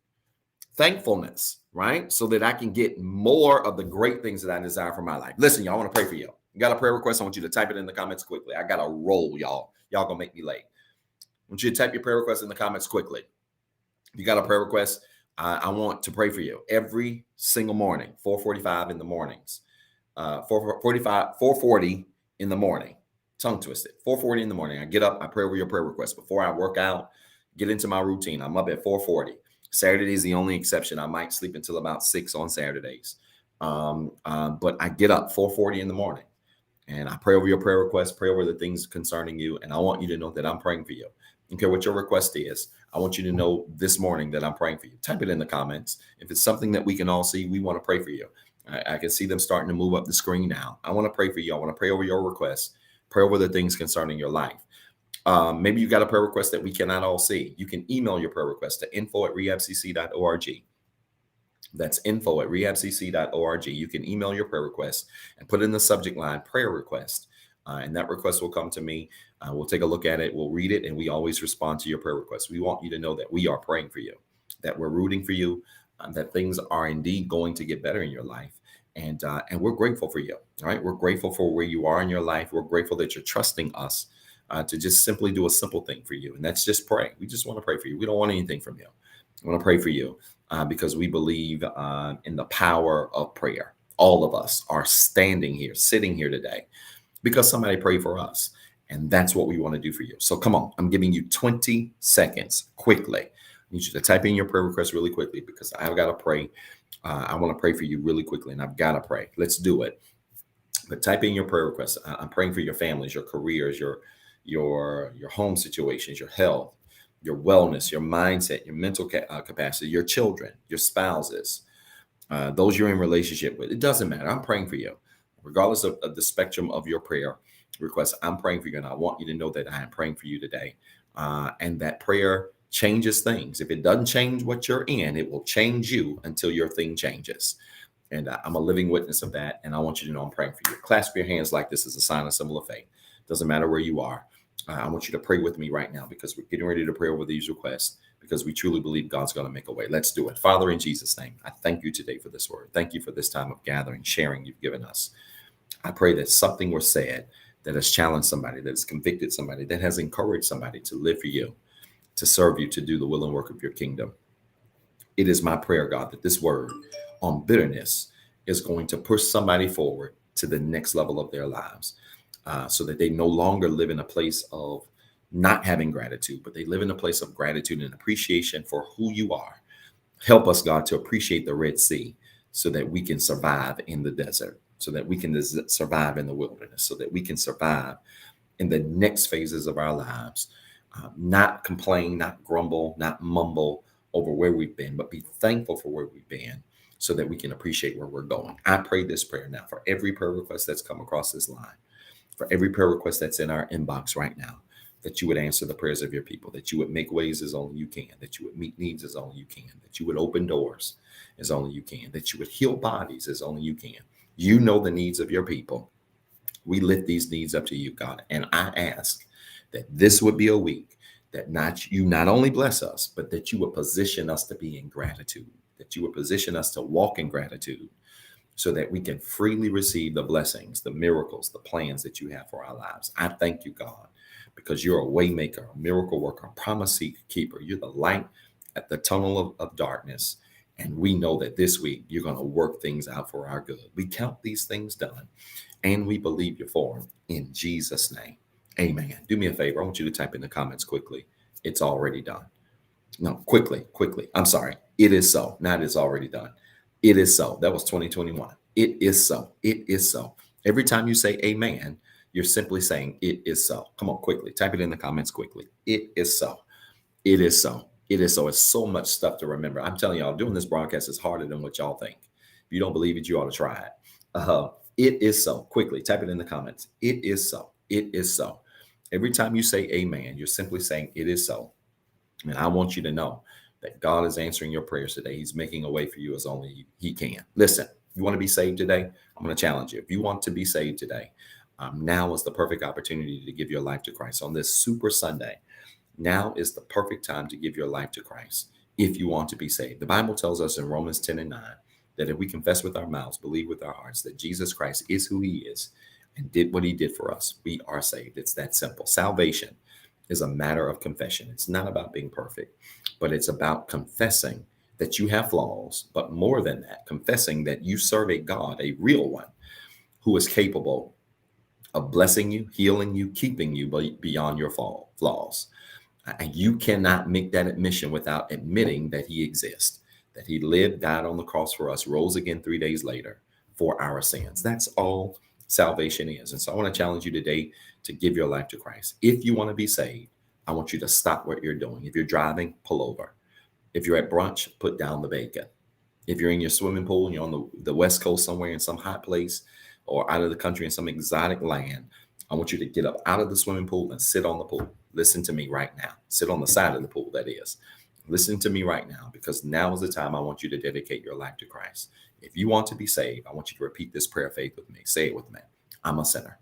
thankfulness, right? So that I can get more of the great things that I desire for my life. Listen, y'all, I want to pray for you. You got a prayer request? I want you to type it in the comments quickly. I got to roll, y'all. Y'all gonna make me late. I want you to type your prayer request in the comments quickly. If you got a prayer request, I want to pray for you every single morning, 4:45 in the mornings, 4:40 in the morning. Tongue twisted. 4:40 in the morning. I get up, I pray over your prayer request before I work out, get into my routine. I'm up at 4:40. Saturday is the only exception. I might sleep until about 6 on Saturdays. But I get up 4:40 in the morning and I pray over your prayer request, pray over the things concerning you. And I want you to know that I'm praying for you. I don't care what your request is. I want you to know this morning that I'm praying for you. Type it in the comments. If it's something that we can all see, we want to pray for you. I can see them starting to move up the screen now. I want to pray for you. I want to pray over your requests, pray over the things concerning your life. Maybe you got a prayer request that we cannot all see. You can email your prayer request to info@rehabcc.org. That's info@rehabcc.org. You can email your prayer request and put in the subject line prayer request. And that request will come to me. We'll take a look at it. We'll read it. And we always respond to your prayer requests. We want you to know that we are praying for you, that we're rooting for you, that things are indeed going to get better in your life. And we're grateful for you. All right. We're grateful for where you are in your life. We're grateful that you're trusting us to just simply do a simple thing for you. And that's just pray. We just want to pray for you. We don't want anything from you. We want to pray for you because we believe in the power of prayer. All of us are standing here, sitting here today because somebody prayed for us. And that's what we want to do for you. So come on, I'm giving you 20 seconds quickly. I need you to type in your prayer request really quickly because I've got to pray. I want to pray for you really quickly and I've got to pray. Let's do it. But type in your prayer requests. I'm praying for your families, your careers, your home situations, your health, your wellness, your mindset, your mental capacity, your children, your spouses, those you're in relationship with. It doesn't matter. I'm praying for you. Regardless of the spectrum of your prayer request, I'm praying for you. And I want you to know that I am praying for you today. And that prayer changes things. If it doesn't change what you're in, it will change you until your thing changes. And I'm a living witness of that. And I want you to know I'm praying for you. Clasp your hands like this as a sign of symbol of faith. Doesn't matter where you are. I want you to pray with me right now because we're getting ready to pray over these requests because we truly believe God's going to make a way. Let's do it. Father, in Jesus' name, I thank you today for this word. Thank you for this time of gathering, sharing you've given us. I pray that something was said that has challenged somebody, that has convicted somebody, that has encouraged somebody to live for you, to serve you, to do the will and work of your kingdom. It is my prayer, God, that this word on bitterness is going to push somebody forward to the next level of their lives. So that they no longer live in a place of not having gratitude, but they live in a place of gratitude and appreciation for who you are. Help us, God, to appreciate the Red Sea so that we can survive in the desert, so that we can survive in the wilderness, so that we can survive in the next phases of our lives. Not complain, not grumble, not mumble over where we've been, but be thankful for where we've been so that we can appreciate where we're going. I pray this prayer now for every prayer request that's come across this line. For every prayer request that's in our inbox right now, that you would answer the prayers of your people, that you would make ways as only you can, that you would meet needs as only you can, that you would open doors as only you can, that you would heal bodies as only you can. You know the needs of your people. We lift these needs up to you, God. And I ask that this would be a week that not only bless us, but that you would position us to be in gratitude, that you would position us to walk in gratitude, so that we can freely receive the blessings, the miracles, the plans that you have for our lives. I thank you, God, because you're a way maker, a miracle worker, a promise keeper. You're the light at the tunnel of darkness. And we know that this week you're going to work things out for our good. We count these things done and we believe you for them in Jesus' name. Amen. Do me a favor. I want you to type in the comments quickly. It's already done. No, quickly. I'm sorry. It is so. Now it is already done. It is so. That was 2021. It is so. It is so. Every time you say amen, you're simply saying it is so. Come on, quickly. Type it in the comments quickly. It is so. It is so. It is so. It's so much stuff to remember. I'm telling y'all, doing this broadcast is harder than what y'all think. If you don't believe it, you ought to try it. It is so. Quickly, type it in the comments. It is so. It is so. Every time you say amen, you're simply saying it is so. And I want you to know that God is answering your prayers today. He's making a way for you as only he can. Listen, you want to be saved today? I'm going to challenge you. If you want to be saved today, now is the perfect opportunity to give your life to Christ. On this Super Sunday, now is the perfect time to give your life to Christ if you want to be saved. The Bible tells us in Romans 10:9 that if we confess with our mouths, believe with our hearts that Jesus Christ is who he is, and did what he did for us, we are saved. It's that simple. Salvation is a matter of confession. It's not about being perfect, but it's about confessing that you have flaws, but more than that, confessing that you serve a God, a real one, who is capable of blessing you, healing you, keeping you beyond your flaws. And you cannot make that admission without admitting that he exists, that he lived, died on the cross for us, rose again 3 days later for our sins. That's all salvation is. And so I want to challenge you today to give your life to Christ. If you want to be saved, I want you to stop what you're doing. If you're driving, pull over. If you're at brunch, put down the bacon. If you're in your swimming pool and you're on the West Coast somewhere in some hot place, or out of the country in some exotic land, I want you to get up out of the swimming pool and sit on the pool. Listen to me right now. Sit on the side of the pool, that is. Listen to me right now, because now is the time I want you to dedicate your life to Christ. If you want to be saved, I want you to repeat this prayer of faith with me. Say it with me. I'm a sinner.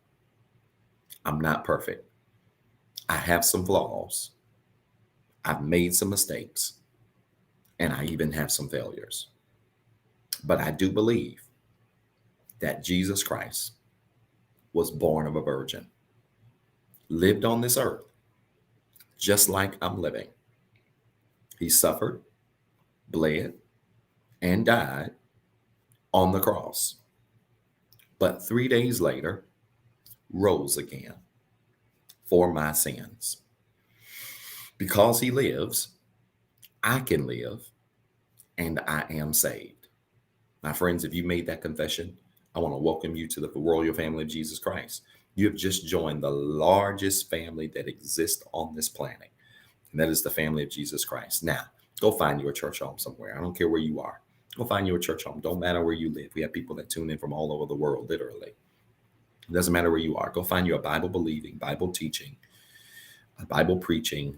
I'm not perfect. I have some flaws. I've made some mistakes. And I even have some failures. But I do believe that Jesus Christ was born of a virgin, lived on this earth just like I'm living. He suffered, bled, and died on the cross, but 3 days later rose again for my sins. Because he lives, I can live, and I am saved. My friends, if you made that confession, I want to welcome you to the royal family of Jesus Christ. You have just joined the largest family that exists on this planet, and that is the family of Jesus Christ. Now, go find you a church home somewhere. I don't care where you are. Go find you a church home. Don't matter where you live. We have people that tune in from all over the world, literally. It doesn't matter where you are. Go find you a Bible-believing, Bible-teaching, a Bible-preaching,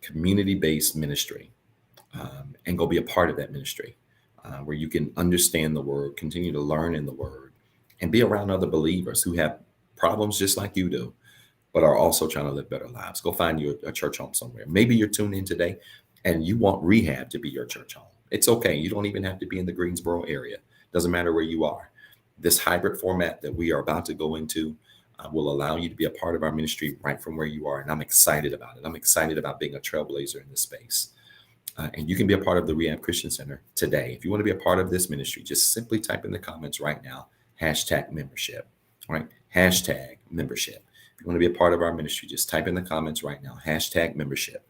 community-based ministry, and go be a part of that ministry where you can understand the word, continue to learn in the word, and be around other believers who have problems just like you do, but are also trying to live better lives. Go find you a church home somewhere. Maybe you're tuned in today and you want Rehab to be your church home. It's okay. You don't even have to be in the Greensboro area. Doesn't matter where you are. This hybrid format that we are about to go into will allow you to be a part of our ministry right from where you are. And I'm excited about it. I'm excited about being a trailblazer in this space. And you can be a part of the Rehab Christian Center today. If you want to be a part of this ministry, just simply type in the comments right now, #membership, right? #membership. If you want to be a part of our ministry, just type in the comments right now, #membership.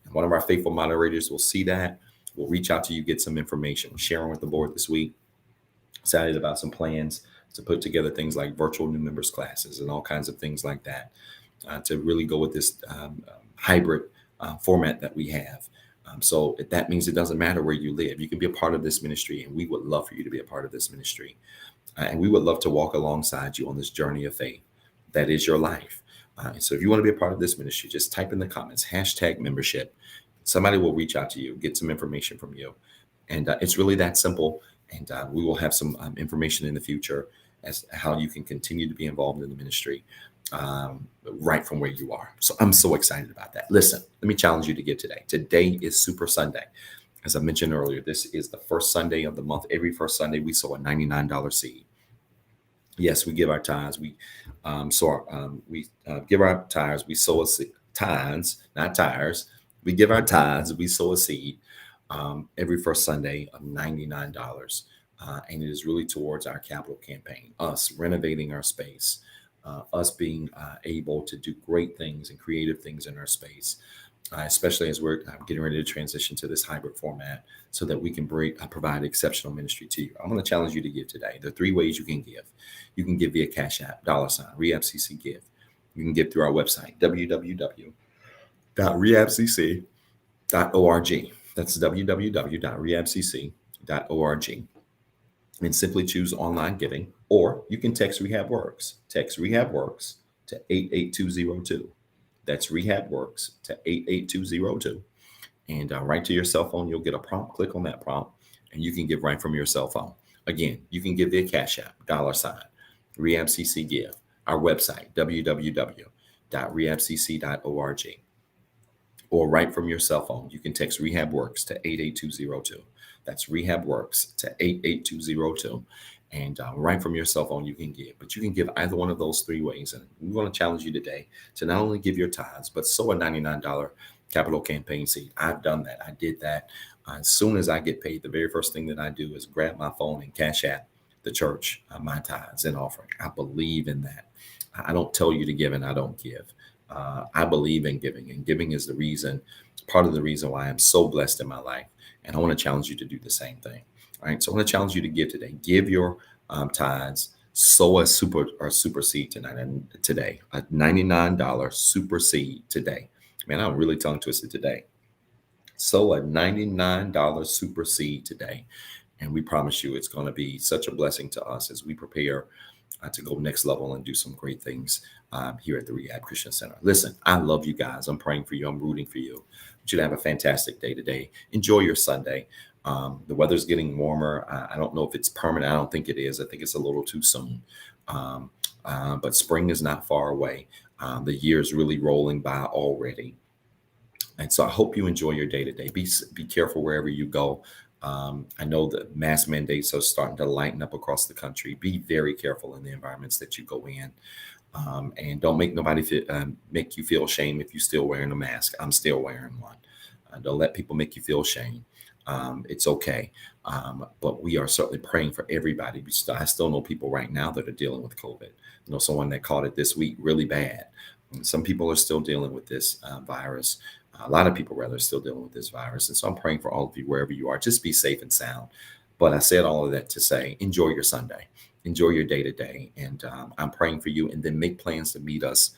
And one of our faithful moderators will see that. We'll reach out to you, get some information, sharing with the board this week. Excited about some plans to put together things like virtual new members classes and all kinds of things like that to really go with this hybrid format that we have. So that means it doesn't matter where you live. You can be a part of this ministry, and we would love for you to be a part of this ministry. And we would love to walk alongside you on this journey of faith. That is your life. So if you want to be a part of this ministry, just type in the comments, #membership. Somebody will reach out to you, get some information from you. And it's really that simple. And we will have some information in the future as how you can continue to be involved in the ministry right from where you are. So I'm so excited about that. Listen, let me challenge you to give today. Today is Super Sunday. As I mentioned earlier, this is the first Sunday of the month. Every first Sunday, we sow a $99 seed. Yes, we give our tithes. We give our tithes. We sow a seed. Tithes, not tires. We give our tithes. We sow a seed every first Sunday of $99. And it is really towards our capital campaign, us renovating our space, us being able to do great things and creative things in our space, especially as we're getting ready to transition to this hybrid format so that we can provide exceptional ministry to you. I'm going to challenge you to give today. There are 3 ways you can give. You can give via CashAPP, $REHABCCGIVE. You can give through our website, www.rehabcc.org. That's www.rehabcc.org. And simply choose online giving, or you can text REHABWORKS. Text REHABWORKS to 88202. That's REHABWORKS to 88202. And right to your cell phone, you'll get a prompt. Click on that prompt, and you can give right from your cell phone. Again, you can give via CashAPP, $REHABCCGIVE. Our website, www.rehabcc.org. Or right from your cell phone, you can text REHABWORKS to 88202. That's REHABWORKS to 88202. And right from your cell phone, you can give. But you can give either one of those three ways. And we want to challenge you today to not only give your tithes, but sow a $99 capital campaign seed. I've done that. I did that. As soon as I get paid, the very first thing that I do is grab my phone and CashAPP the church my tithes and offering. I believe in that. I don't tell you to give and I don't give. I believe in giving, and giving is part of the reason why I'm so blessed in my life. And I want to challenge you to do the same thing. All right. So I want to challenge you to give today. Give your tithes. Sow a super seed today. A $99 super seed today. Man, I'm really tongue twisted today. Sow a $99 super seed today. And we promise you it's going to be such a blessing to us as we prepare to go next level and do some great things here at the Rehab Christian Center. Listen, I love you guys. I'm praying for you. I'm rooting for you. I want you to have a fantastic day today. Enjoy your Sunday. The weather's getting warmer. I don't know if it's permanent. I don't think it is. I think it's a little too soon. But spring is not far away. The year is really rolling by already. And so I hope you enjoy your day today. Be careful wherever you go. I know that mask mandates are starting to lighten up across the country. Be very careful in the environments that you go in. And don't make nobody make you feel shame if you're still wearing a mask. I'm still wearing one. Don't let people make you feel shame. It's okay. But we are certainly praying for everybody. I still know people right now that are dealing with COVID. I know someone that caught it this week really bad. And some people are still dealing with this virus. A lot of people rather are still dealing with this virus. And so I'm praying for all of you wherever you are. Just be safe and sound. But I said all of that to say, enjoy your Sunday. Enjoy your day today. And I'm praying for you. And then make plans to meet us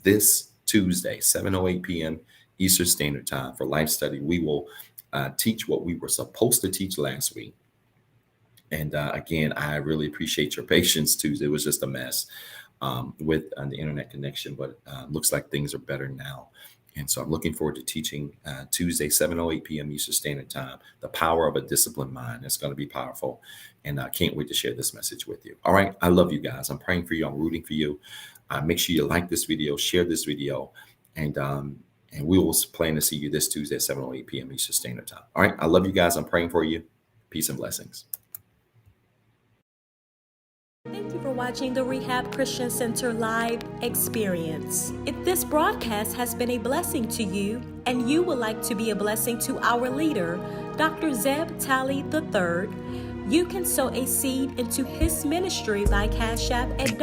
this Tuesday, 7:08 p.m. Eastern Standard Time for Life Study. We will teach what we were supposed to teach last week. And again, I really appreciate your patience. Tuesday was just a mess with the internet connection, but looks like things are better now. And so I'm looking forward to teaching Tuesday, 7:08 p.m. Eastern Standard Time, the power of a disciplined mind. It's going to be powerful. And I can't wait to share this message with you. All right. I love you guys. I'm praying for you. I'm rooting for you. Make sure you like this video, share this video, and we will plan to see you this Tuesday at 7:08 p.m. Eastern Standard Time. All right. I love you guys. I'm praying for you. Peace and blessings. Thank you for watching the Rehab Christian Center live experience. If this broadcast has been a blessing to you and you would like to be a blessing to our leader, Dr. Zeb Talley III, you can sow a seed into his ministry by CashAPP at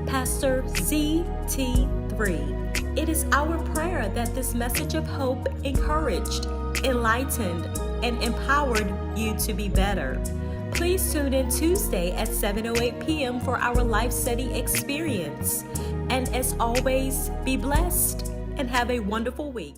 $Pastor ZT3. It is our prayer that this message of hope encouraged, enlightened, and empowered you to be better. Please tune in Tuesday at 7:08 p.m. for our life study experience. And as always, be blessed and have a wonderful week.